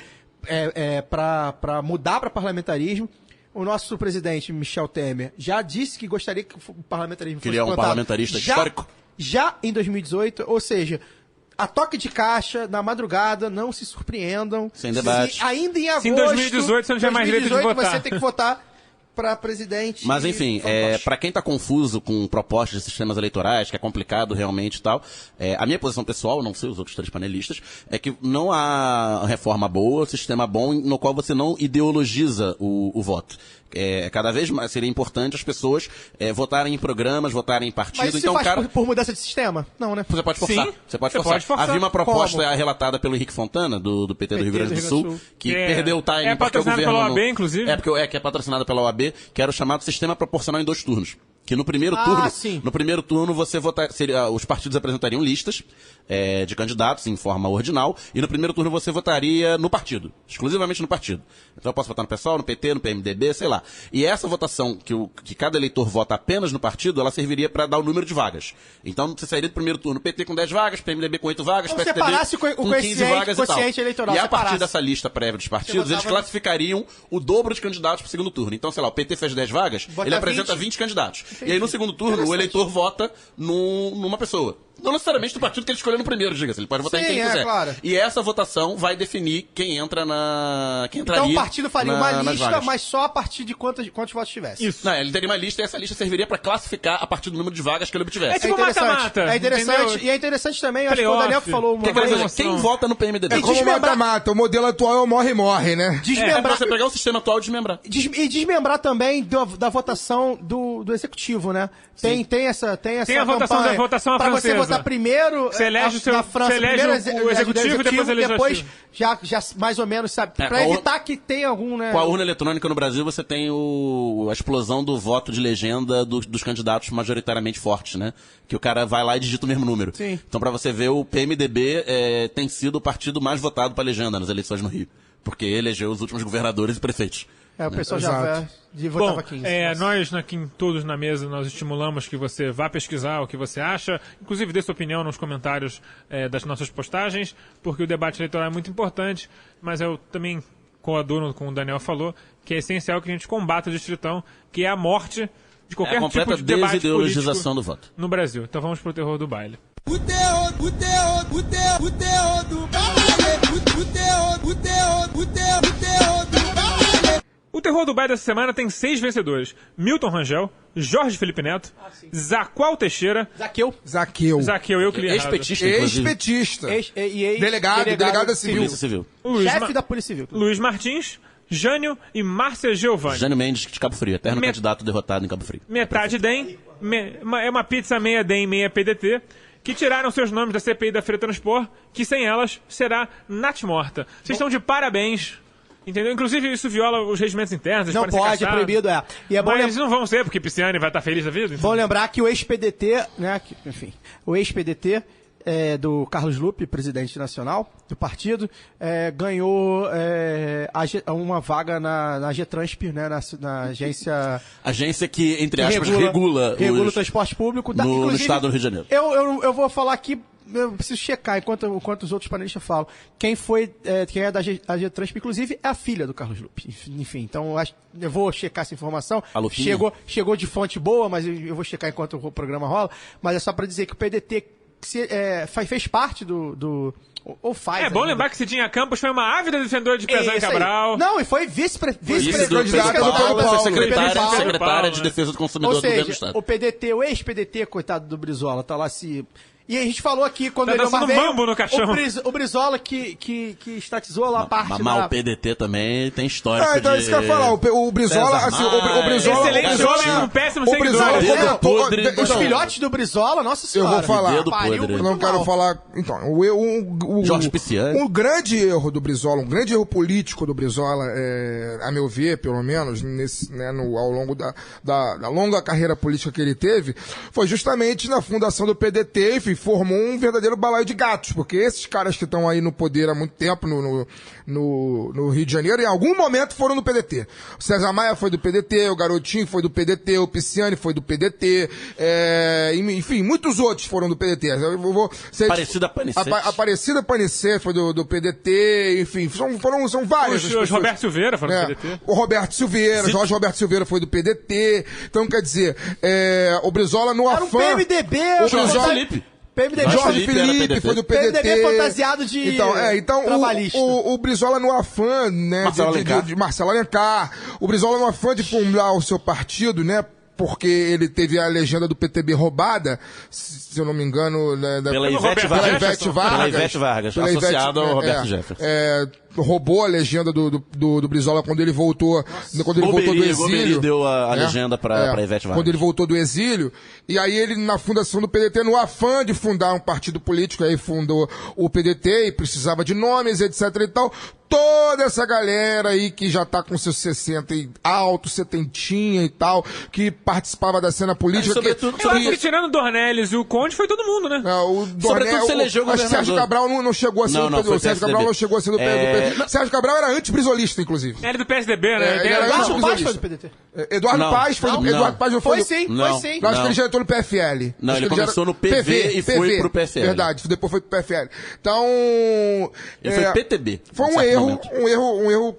para mudar para parlamentarismo. O nosso presidente, Michel Temer, já disse que gostaria que o parlamentarismo fosse um parlamentarista histórico. Já em 2018, ou seja, a toque de caixa, na madrugada, não se surpreendam. Sem debate. Ainda em agosto... Se em 2018 você não tiver mais direito de votar. Você tem que votar para presidente. Mas enfim, para quem tá confuso com propostas de sistemas eleitorais, que é complicado realmente e tal, a minha posição pessoal, não sei os outros 3 panelistas, é que não há reforma boa, sistema bom no qual você não ideologiza o voto. Cada vez mais seria importante as pessoas votarem em programas, votarem em partido. Mas então, faz por mudança de sistema? Não, né? Você pode forçar. Sim, você pode forçar. Havia uma proposta relatada pelo Henrique Fontana, do PT do Rio Grande do Sul, que perdeu o timing. É patrocinada pela OAB, inclusive. Que é patrocinada pela OAB, que era o chamado sistema proporcional em 2 turnos. Que no primeiro turno você os partidos apresentariam listas de candidatos em forma ordinal, e no primeiro turno você votaria no partido, exclusivamente no partido. Então eu posso votar no PSOL, no PT, no PMDB, sei lá. E essa votação, que cada eleitor vota apenas no partido, ela serviria para dar o número de vagas. Então você sairia do primeiro turno, PT com 10 vagas, PMDB com 8 vagas, então, PSDB com 15 vagas e tal. Eleitoral, e a partir dessa lista prévia dos partidos, eles classificariam o dobro de candidatos para o segundo turno. Então, sei lá, o PT fez 10 vagas, ele apresenta 20 candidatos. Entendi. E aí no segundo turno, o eleitor vota numa pessoa. Não necessariamente do partido que ele escolheu no primeiro, diga-se. Ele pode votar em quem quiser. Claro. E essa votação vai definir quem entra quem entraria. Então o partido faria uma lista, mas só a partir de quantos votos tivesse. Isso. Não, ele teria uma lista, e essa lista serviria para classificar a partir do número de vagas que ele obtivesse. É tipo mata-mata. É interessante. Entendeu? E é interessante também, acho que o Daniel que falou quem vota no PMDB? É como mata-mata. O modelo atual é o morre-morre, né? Desmembrar. Você pegar o sistema atual e desmembrar. E desmembrar também da votação do executivo, né? Tem essa a votação pra francesa. você votar primeiro você elege na França, o executivo e depois o legislativo. Depois já mais ou menos, sabe? Pra evitar que tenha algum, né? Com a urna eletrônica no Brasil, você tem a explosão do voto de legenda dos candidatos majoritariamente fortes, né? Que o cara vai lá e digita o mesmo número. Sim. Então, pra você ver, o PMDB tem sido o partido mais votado pra legenda nas eleições no Rio. Porque elegeu os últimos governadores e prefeitos. O pessoal já votava 15. Nós aqui todos na mesa, nós estimulamos que você vá pesquisar o que você acha, inclusive dê sua opinião nos comentários das nossas postagens, porque o debate eleitoral é muito importante, mas eu também coaduno com o Daniel falou, que é essencial que a gente combata o distritão, que é a morte de qualquer tipo de debate político do voto no Brasil. Então vamos pro terror do baile. O terror do baile. O terror do baile dessa semana tem 6 vencedores. Milton Rangel, Jorge Felipe Neto, Zaqual Teixeira... Zaqueu, eu que li errado. Ex-petista. Delegado civil. Chefe da Polícia Civil. Luiz Martins, Jânio e Márcia Giovanni. Jânio Mendes de Cabo Frio, eterno candidato derrotado em Cabo Frio. Metade DEM, é uma pizza meia DEM, meia PDT, que tiraram seus nomes da CPI da Feira Transpor, que sem elas será Nath morta. Vocês estão de parabéns. Entendeu? Inclusive, isso viola os regimentos internos. Não pode, é proibido, E é bom mas não vão ser, porque Pisciani vai estar feliz da vida. Então. Bom lembrar que o ex-PDT, né? O ex-PDT do Carlos Lupe, presidente nacional do partido, ganhou uma vaga na GETRANSP, né? Na agência... Agência que, entre aspas, regula o transporte público. No estado do Rio de Janeiro. Eu vou falar aqui. Eu preciso checar, enquanto os outros panelistas falam. Quem é da GETRANSP, inclusive, é a filha do Carlos Lupe. Enfim, então eu vou checar essa informação. Chegou de fonte boa, mas eu vou checar enquanto o programa rola. Mas é só para dizer que o PDT fez parte ou faz. É bom lembrar que Cidinha Campos foi uma ávida defensora de Pezão Cabral. Não, e foi vice-candidato secretária de Defesa do Consumidor do governo do Estado. O ex-PDT, coitado do Brizola, tá lá se E a gente falou aqui, quando Tá ele dançando mambo no caixão. o Brizola que estatizou lá a parte Mas da... o PDT também tem história então isso que eu ia falar. O Brizola, César assim, o Brizola... Excelente homem, um péssimo o Brizola seguidor. podre. Os Então, filhotes do Brizola, nossa eu senhora. vou falar. Dedo Pariu podre. Eu muito não quero mal. falar... Então, o Jorge Pisciani. um grande erro do Brizola, um grande erro político do Brizola, a meu ver, pelo menos, ao longo da longa carreira política que ele teve, foi justamente na fundação do PDT, enfim, formou um verdadeiro balaio de gatos, porque esses caras que estão aí no poder há muito tempo no Rio de Janeiro, em algum momento foram do PDT. O César Maia foi do PDT, o Garotinho foi do PDT, o Pisciani foi do PDT, enfim, muitos outros foram do PDT. Aparecida Panicete. Aparecida Panicete foi do PDT, enfim, são vários. Os Roberto Silveira foram do PDT. O Roberto Silveira, Jorge Roberto Silveira foi do PDT. Então, quer dizer, o Brizola no Era um afã... PMDB. Jorge Felipe. PMDB. Jorge Felipe PDT. foi do PDT. PMDB fantasiado de então trabalhista. o Brizola no afã, né, de Marcelo Alencar, o Brizola no afã de fundar o seu partido, né, porque ele teve a legenda do PTB roubada, se eu não me engano, né, Pela Ivete Vargas, associado ao Roberto Jefferson. Roubou a legenda do Brizola quando ele voltou, voltou do exílio. Goberi deu a legenda pra Ivete Vargas. Quando ele voltou do exílio, e aí ele, na fundação do PDT, no afã de fundar um partido político, aí fundou o PDT e precisava de nomes, etc e tal. Toda essa galera aí que já tá com seus 60 e alto, setentinha e tal, que participava da cena política. Sobretudo, Eu acho que tirando o Dornelles e o Conde, foi todo mundo, né? Sobretudo se elegeu o Sérgio Cabral não chegou a ser o Sérgio Cabral não chegou a ser do PDT. Sérgio Cabral era anti-brizolista, inclusive. Ele é do PSDB, né? Ele era Eduardo Paz anti-brizolista. foi do PDT. Eduardo Paz foi do... Eduardo Paz não foi Foi do... sim, Não. foi sim. Eu acho que ele já entrou no PFL. Não, Acho ele que já começou no PV e foi pro PFL. Verdade, depois foi pro PFL. Então... Ele foi PTB. Foi um erro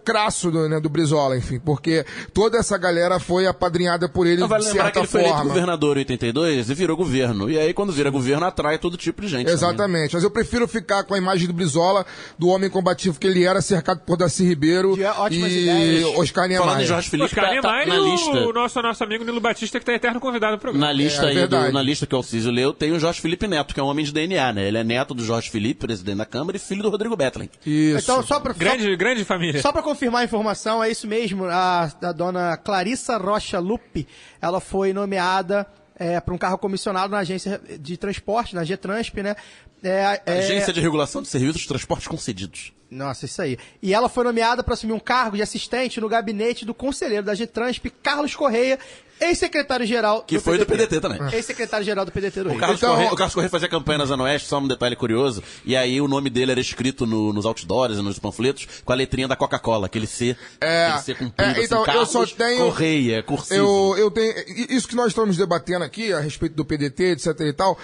crasso do Brizola, enfim, porque toda essa galera foi apadrinhada por ele Vale de lembrar certa que ele foi eleito forma. governador em 82 e virou governo. E aí, quando vira governo, atrai todo tipo de gente. Exatamente. Mas eu prefiro ficar com a imagem do Brizola, do homem combativo que ele era, cercado por Darcy Ribeiro De ótimas e ideias. Oscar Falando em Niemeyer. Jorge Felipe, Oscar Niemeyer na e lista. o nosso amigo Nilo Batista, que tá eterno convidado do programa. Na lista, verdade. na lista que o Alcísio leu, tem o Jorge Felipe Neto, que é um homem de DNA, né? Ele é neto do Jorge Felipe, presidente da Câmara, e filho do Rodrigo Betlen. Isso. Então, Grande família. Só pra confirmar a informação, é isso mesmo, a dona Clarissa Rocha Lupe, ela foi nomeada para um cargo comissionado na agência de transporte, na Getransp, né? Agência de Regulação de Serviços de Transportes Concedidos. Nossa, isso aí. E ela foi nomeada para assumir um cargo de assistente no gabinete do conselheiro da Getransp, Carlos Correia, ex-secretário-geral Que foi do PDT também. Ex-secretário-geral do PDT do Rio. O Carlos Correia fazia campanha na Zona Oeste, só um detalhe curioso, e aí o nome dele era escrito nos outdoors e nos panfletos com a letrinha da Coca-Cola, aquele C comprido, então, assim, Carlos eu só tenho... Correia, cursivo. Eu tenho... Isso que nós estamos debatendo aqui, a respeito do PDT, etc e tal,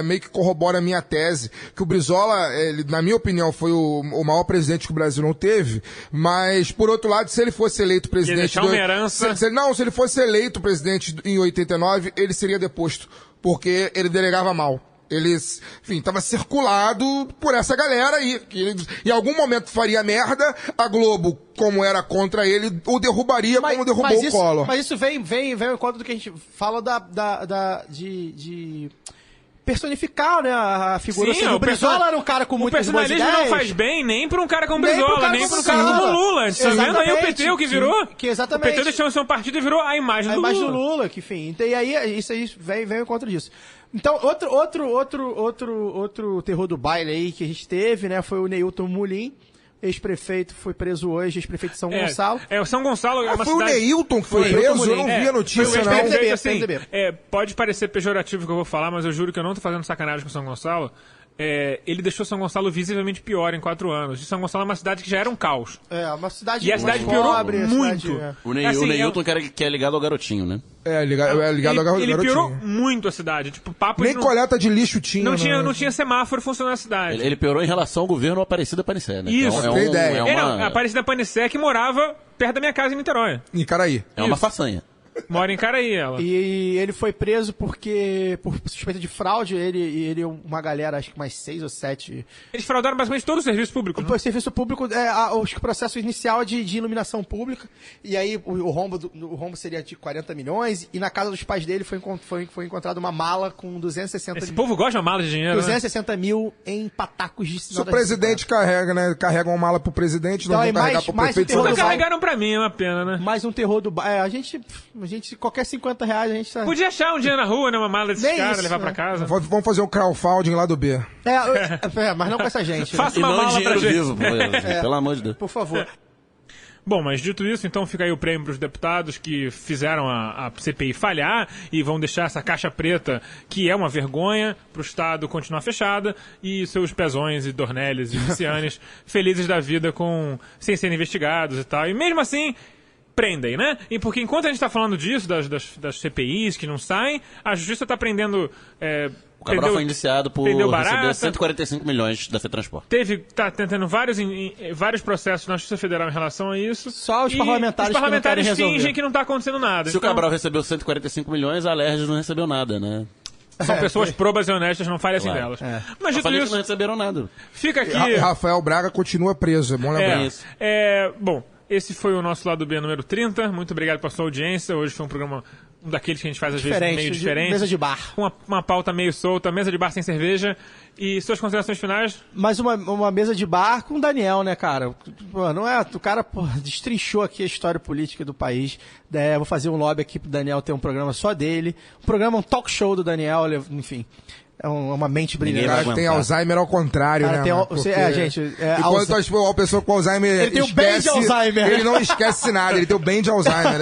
meio que corrobora a minha tese, que o Brizola, ele, na minha opinião, foi o maior presidente que o Brasil não teve, mas, por outro lado, se ele fosse eleito presidente... deixar uma herança. Se ele fosse eleito presidente em 89, ele seria deposto, porque ele delegava mal. Ele, enfim, estava circulado por essa galera aí, que ele, em algum momento faria merda, a Globo, como era contra ele, o derrubaria como derrubou o Collor. Mas isso vem ao encontro do que a gente fala de personificar, né, a figura. Sim, o Brizola era um cara com muitas boas ideias. O personalismo não faz bem nem pra um cara como Nem pro Brizola, cara nem como pra um cara como Lula. Lula. A gente tá vendo aí o PT, Exatamente. o que virou. Que exatamente. O PT deixou de ser um partido e virou a imagem A do imagem Lula. do Lula, que enfim. E aí, isso aí vem ao encontro disso. Então, outro terror do baile aí que a gente teve, né, foi o Neilton Mulim, ex-prefeito, foi preso hoje, ex-prefeito de São Gonçalo. O São Gonçalo é uma Foi cidade... o Neilton que foi preso? Eu não vi a notícia, foi o não. ex-prefeito, assim, PMDB. pode parecer pejorativo o que eu vou falar, mas eu juro que eu não tô fazendo sacanagem com São Gonçalo. Ele deixou São Gonçalo visivelmente pior em 4 anos. E São Gonçalo é uma cidade que já era um caos. Uma cidade E a cidade piorou pobre, muito. O Neilton que é ligado ao garotinho, né? Ligado ao garotinho. Ele piorou muito a cidade. Tipo, papo Nem coleta de lixo tinha. não tinha semáforo funcionando na cidade. Ele piorou em relação ao governo Aparecida Panicé, né? Isso. Então, Tem ideia. A Aparecida Panicé que morava perto da minha casa em Niterói. Em Caraí. É uma façanha. Mora em Caraí, ela. E ele foi preso por suspeita de fraude, ele e uma galera, acho que mais 6 ou 7. Eles fraudaram basicamente todo o serviço público, né? O serviço público, o processo inicial é de iluminação pública, e aí o rombo seria de 40 milhões, e na casa dos pais dele foi encontrada uma mala com 260 Esse povo gosta de uma mala de dinheiro, 260 mil em patacos de Se o presidente carrega, né? Carrega uma mala pro presidente, não vão carregar pro prefeito. Nunca carregaram pra mim, é uma pena, né? Mais um terror do bairro. A gente, qualquer 50 reais, a gente tá... Podia achar um dia na rua, né? Uma mala desses caras, levar pra casa. Vamos fazer um crowdfunding lá do B. Mas não com essa gente. Faça uma mala pra gente. Vivo, pelo amor de Deus. Por favor. Bom, mas dito isso, então fica aí o prêmio para os deputados que fizeram a CPI falhar e vão deixar essa caixa preta, que é uma vergonha, para o Estado continuar fechada, e seus pezões e Dornelles e Lucianes felizes da vida sem serem investigados e tal. E mesmo assim, prendem, né? E porque enquanto a gente está falando disso, das CPIs que não saem, a Justiça está prendendo... O Cabral foi indiciado por receber 145 milhões da FETransport. Tá tentando vários processos na Justiça Federal em relação a isso. Só os parlamentares fingem que não está acontecendo nada. Se o Cabral recebeu 145 milhões, a Alerj não recebeu nada, né? São pessoas probas e honestas, não fale assim delas. Mas dito isso, não receberam nada. Fica aqui... Rafael Braga continua preso, é bom lembrar isso. Bom, esse foi o nosso Lado B número 30. Muito obrigado pela sua audiência. Hoje foi um programa... Um daqueles que a gente faz às vezes meio diferente. Mesa de bar. Uma pauta meio solta, mesa de bar sem cerveja. E suas considerações finais? Mais uma mesa de bar com o Daniel, né, cara? Pô, não é? O cara destrinchou aqui a história política do país. Vou fazer um lobby aqui pro Daniel ter um programa só dele. Um talk show do Daniel, enfim. É uma mente brilhante. O cara tem Alzheimer ao contrário, cara, né? Enquanto a pessoa com Alzheimer ele tem o bem de Alzheimer. Ele não esquece nada, ele tem o bem de Alzheimer.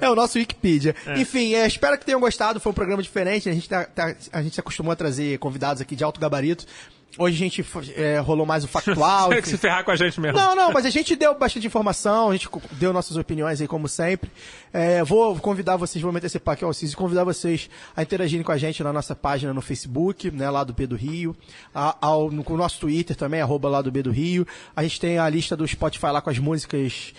É o nosso Wikipedia. Enfim, espero que tenham gostado. Foi um programa diferente. A gente se acostumou a trazer convidados aqui de alto gabarito. Hoje a gente rolou mais o factual. Tem que se ferrar com a gente mesmo. Não, mas a gente deu bastante informação, a gente deu nossas opiniões aí, como sempre. Vou convidar vocês, vou me antecipar aqui, Alcides, e convidar vocês a interagirem com a gente na nossa página no Facebook, né, lá do B do Rio, no nosso Twitter também, @lá do B do Rio. A gente tem a lista do Spotify lá com as músicas...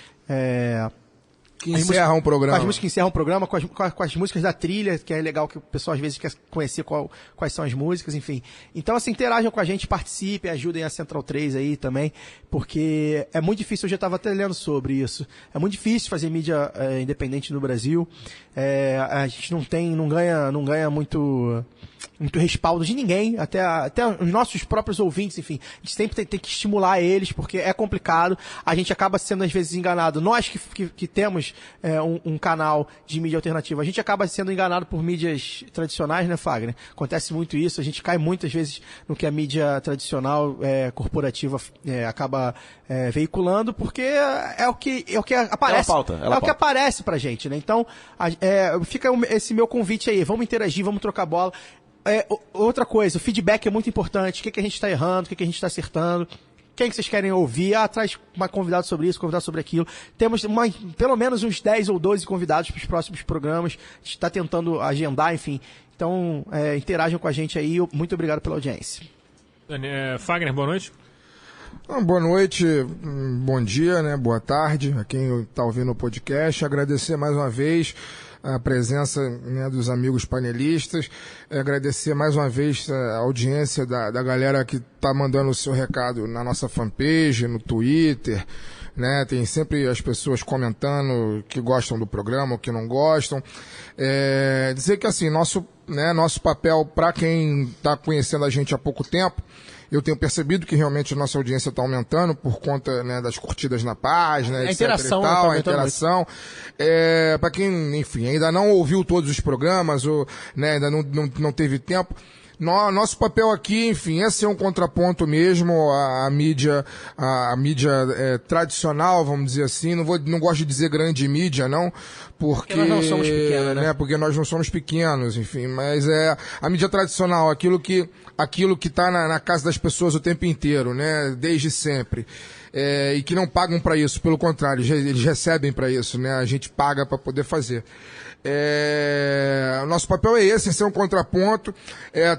que encerram o programa. Com as músicas que encerram o programa, com as músicas da trilha, que é legal que o pessoal às vezes quer conhecer quais são as músicas, enfim. Então, assim, interajam com a gente, participem, ajudem a Central 3 aí também, porque é muito difícil, eu já estava até lendo sobre isso, é muito difícil fazer mídia independente no Brasil, a gente não ganha muito respaldo de ninguém, até os nossos próprios ouvintes, enfim. A gente sempre tem que estimular eles, porque é complicado, a gente acaba sendo às vezes enganado. Nós que temos um canal de mídia alternativa, a gente acaba sendo enganado por mídias tradicionais, né, Fagner? Acontece muito isso, a gente cai muitas vezes no que a mídia tradicional corporativa acaba veiculando, porque é o que aparece. É o que aparece pra gente, né? Então, fica esse meu convite aí, vamos interagir, vamos trocar bola. Outra coisa, o feedback é muito importante, o que a gente está errando, o que a gente está acertando. Quem que vocês querem ouvir? Traz uma convidada sobre isso, convidado sobre aquilo. Temos pelo menos uns 10 ou 12 convidados para os próximos programas. A gente está tentando agendar, enfim. Então, interajam com a gente aí. Muito obrigado pela audiência. Fagner, boa noite. Boa noite, bom dia, né? Boa tarde a quem está ouvindo o podcast. Agradecer mais uma vez a presença, né, dos amigos panelistas, agradecer mais uma vez a audiência da galera que está mandando o seu recado na nossa fanpage, no Twitter, né, tem sempre as pessoas comentando que gostam do programa ou que não gostam. Dizer que assim, nosso papel, para quem está conhecendo a gente há pouco tempo, eu tenho percebido que realmente a nossa audiência está aumentando por conta, né, das curtidas na página, etc. A interação. Para quem, enfim, ainda não ouviu todos os programas ou, né, ainda não teve tempo, nosso papel aqui, enfim, é ser um contraponto mesmo à mídia tradicional, vamos dizer assim. Não gosto de dizer grande mídia, não, porque nós não somos pequenos, né? Porque nós não somos pequenos, enfim, mas a mídia tradicional, aquilo que está na casa das pessoas o tempo inteiro, né, desde sempre. e que não pagam para isso, pelo contrário, eles recebem para isso, né? A gente paga para poder fazer. O nosso papel é esse, ser um contraponto,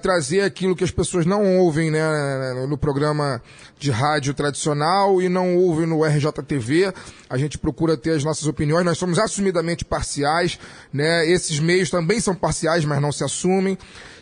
trazer aquilo que as pessoas não ouvem, né, no programa de rádio tradicional e não ouvem no RJTV. A gente procura ter as nossas opiniões, nós somos assumidamente parciais, né? Esses meios também são parciais, mas não se assumem.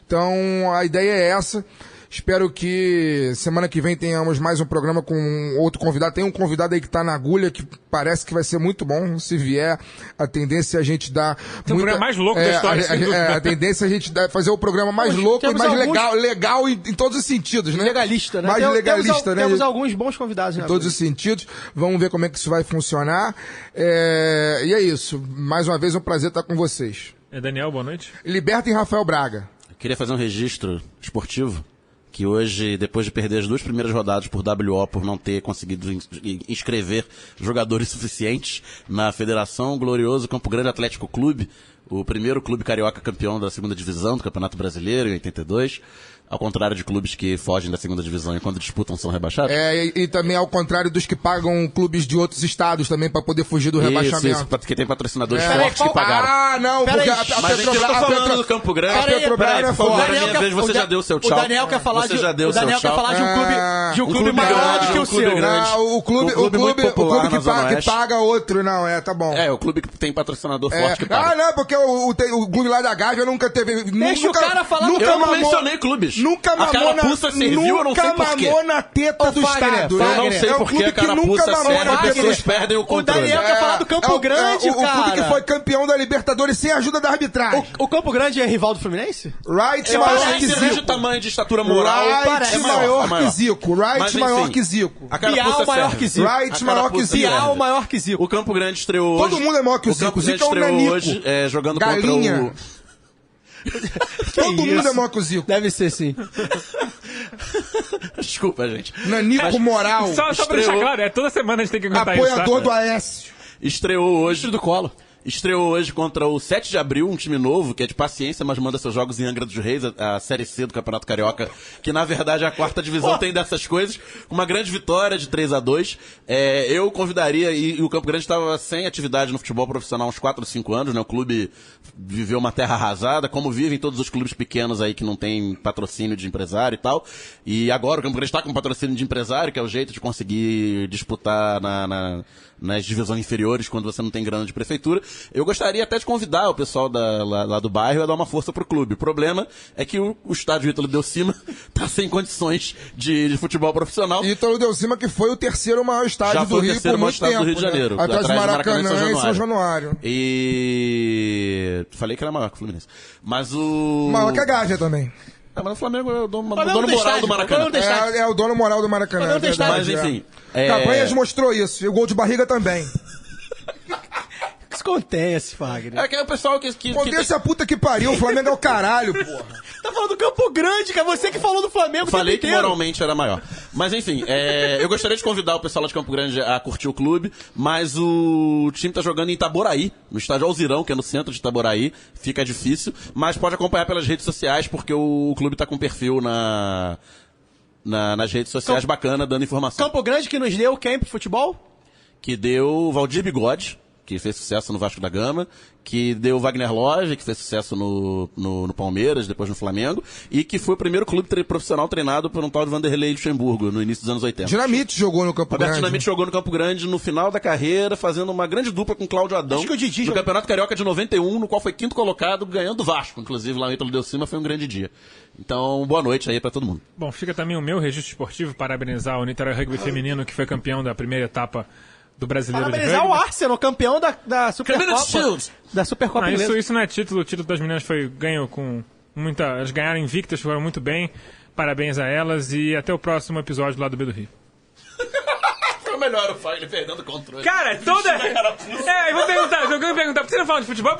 Então, a ideia é essa. Espero que semana que vem tenhamos mais um programa com outro convidado. Tem um convidado aí que tá na agulha, que parece que vai ser muito bom. Se vier, a tendência é a gente dar... Tem o programa mais louco da história. A tendência é a gente fazer o programa mais louco e mais legal em todos os sentidos, né? Legalista, né? Mais legalista, né? Temos alguns bons convidados, né? Em todos os sentidos. Vamos ver como é que isso vai funcionar. E é isso. Mais uma vez, é um prazer estar com vocês. Daniel, boa noite. Libertem Rafael Braga. Eu queria fazer um registro esportivo. Que hoje, depois de perder as 2 primeiras rodadas por WO, por não ter conseguido inscrever jogadores suficientes na Federação Glorioso Campo Grande Atlético Clube, o primeiro clube carioca campeão da 2ª divisão do Campeonato Brasileiro, em 82, ao contrário de clubes que fogem da 2ª divisão e quando disputam são rebaixados. E também ao contrário dos que pagam clubes de outros estados também para poder fugir do rebaixamento. Isso, porque tem patrocinadores fortes que pagaram. Não, porque mas eu tô falando do Campo Grande. A Petrobras é forte. Na minha vez, você já deu seu tchau. O Daniel quer falar você já deu seu tchau. Quer falar de um clube maior do que o seu. O clube que paga outro, não, tá bom. O clube que tem patrocinador forte que paga. Não, porque o clube lá da Gávea nunca teve... Deixa o cara falar. Eu não mencionei clubes. Nunca mamou na teta do Estado. Eu não sei porque a carapuça serve e pessoas perdem o controle. O Daniel quer falar do Campo Grande, cara. O clube que foi campeão da Libertadores sem a ajuda da arbitragem. O Campo Grande é rival do Fluminense? Wright maior que Zico. De tamanho de estatura moral. Wright maior que Zico. Wright maior que Zico. Bial maior que Zico. Wright maior que Zico. Bial maior que Zico. O Campo Grande estreou hoje. Todo mundo é maior que o Zico. O Zico é um nanico. Hoje, jogando Galinha. contra Todo mundo é maior que o Zico. Deve ser, sim. Desculpa, gente. Nanico moral. Só pra deixar claro, toda semana a gente tem que aguentar isso. Apoiador do Aécio. Estreou hoje do Colo. Estreou hoje contra o 7 de abril, um time novo, que é de paciência, mas manda seus jogos em Angra dos Reis, a Série C do Campeonato Carioca, que na verdade a 4ª divisão tem dessas coisas. Uma grande vitória de 3-2. Eu convidaria, e o Campo Grande estava sem atividade no futebol profissional há uns 4 ou 5 anos, né? O clube viveu uma terra arrasada, como vivem todos os clubes pequenos aí que não tem patrocínio de empresário e tal. E agora o Campo Grande está com patrocínio de empresário, que é o jeito de conseguir disputar nas divisões inferiores quando você não tem grana de prefeitura. Eu gostaria até de convidar o pessoal lá do bairro a dar uma força pro clube. O problema é que o estádio Ítalo Delcima tá sem condições de futebol profissional. Ítalo Delcima, que foi o 3º maior estádio do Rio por muito tempo. Do Rio de Janeiro. Né? Atrás do Maracanã e São Januário. E... Falei que era maior que o Fluminense. Mas o... Maior que a Gávea também. Mas o Flamengo é o dono moral do Maracanã. É o dono moral do Maracanã. Mas enfim... Cabanhas mostrou isso. E o gol de barriga também. Acontece, Fagner. É o pessoal que Acontece a puta que pariu. O Flamengo é o caralho, porra. Tá falando do Campo Grande, cara. Você que falou do Flamengo. Falei que moralmente era maior. Mas enfim, eu gostaria de convidar o pessoal lá de Campo Grande a curtir o clube, mas o time tá jogando em Itaboraí, no estádio Alzirão, que é no centro de Itaboraí. Fica difícil, mas pode acompanhar pelas redes sociais, porque o clube tá com perfil nas redes sociais bacana, dando informação. Campo Grande que nos deu quem pro futebol? Que deu Valdir Bigode, que fez sucesso no Vasco da Gama, que deu Wagner Loja, que fez sucesso no Palmeiras, depois no Flamengo, e que foi o primeiro clube profissional treinado por um tal de Vanderlei Luxemburgo, no início dos anos 80. Dinamite jogou no Campo Grande. Dinamite jogou no Campo Grande no final da carreira, fazendo uma grande dupla com Cláudio Adão, no Campeonato Carioca de 91, no qual foi 5º colocado, ganhando o Vasco, inclusive lá no Ítalo Delcima, foi um grande dia. Então, boa noite aí pra todo mundo. Bom, fica também o meu registro esportivo, parabenizar o Niterói Rugby Feminino, que foi campeão da primeira etapa do Brasileiro de Rugby. Parabenizar o Arsenal, campeão da Supercopa. Da Supercopa inglesa. Isso não é título. O título das meninas foi ganho com muita... Elas ganharam invictas, foram muito bem. Parabéns a elas e até o próximo episódio lá do B do Rio. Foi melhor o Fagner perdendo o controle. Cara, toda... eu vou perguntar, por que você não fala de futebol?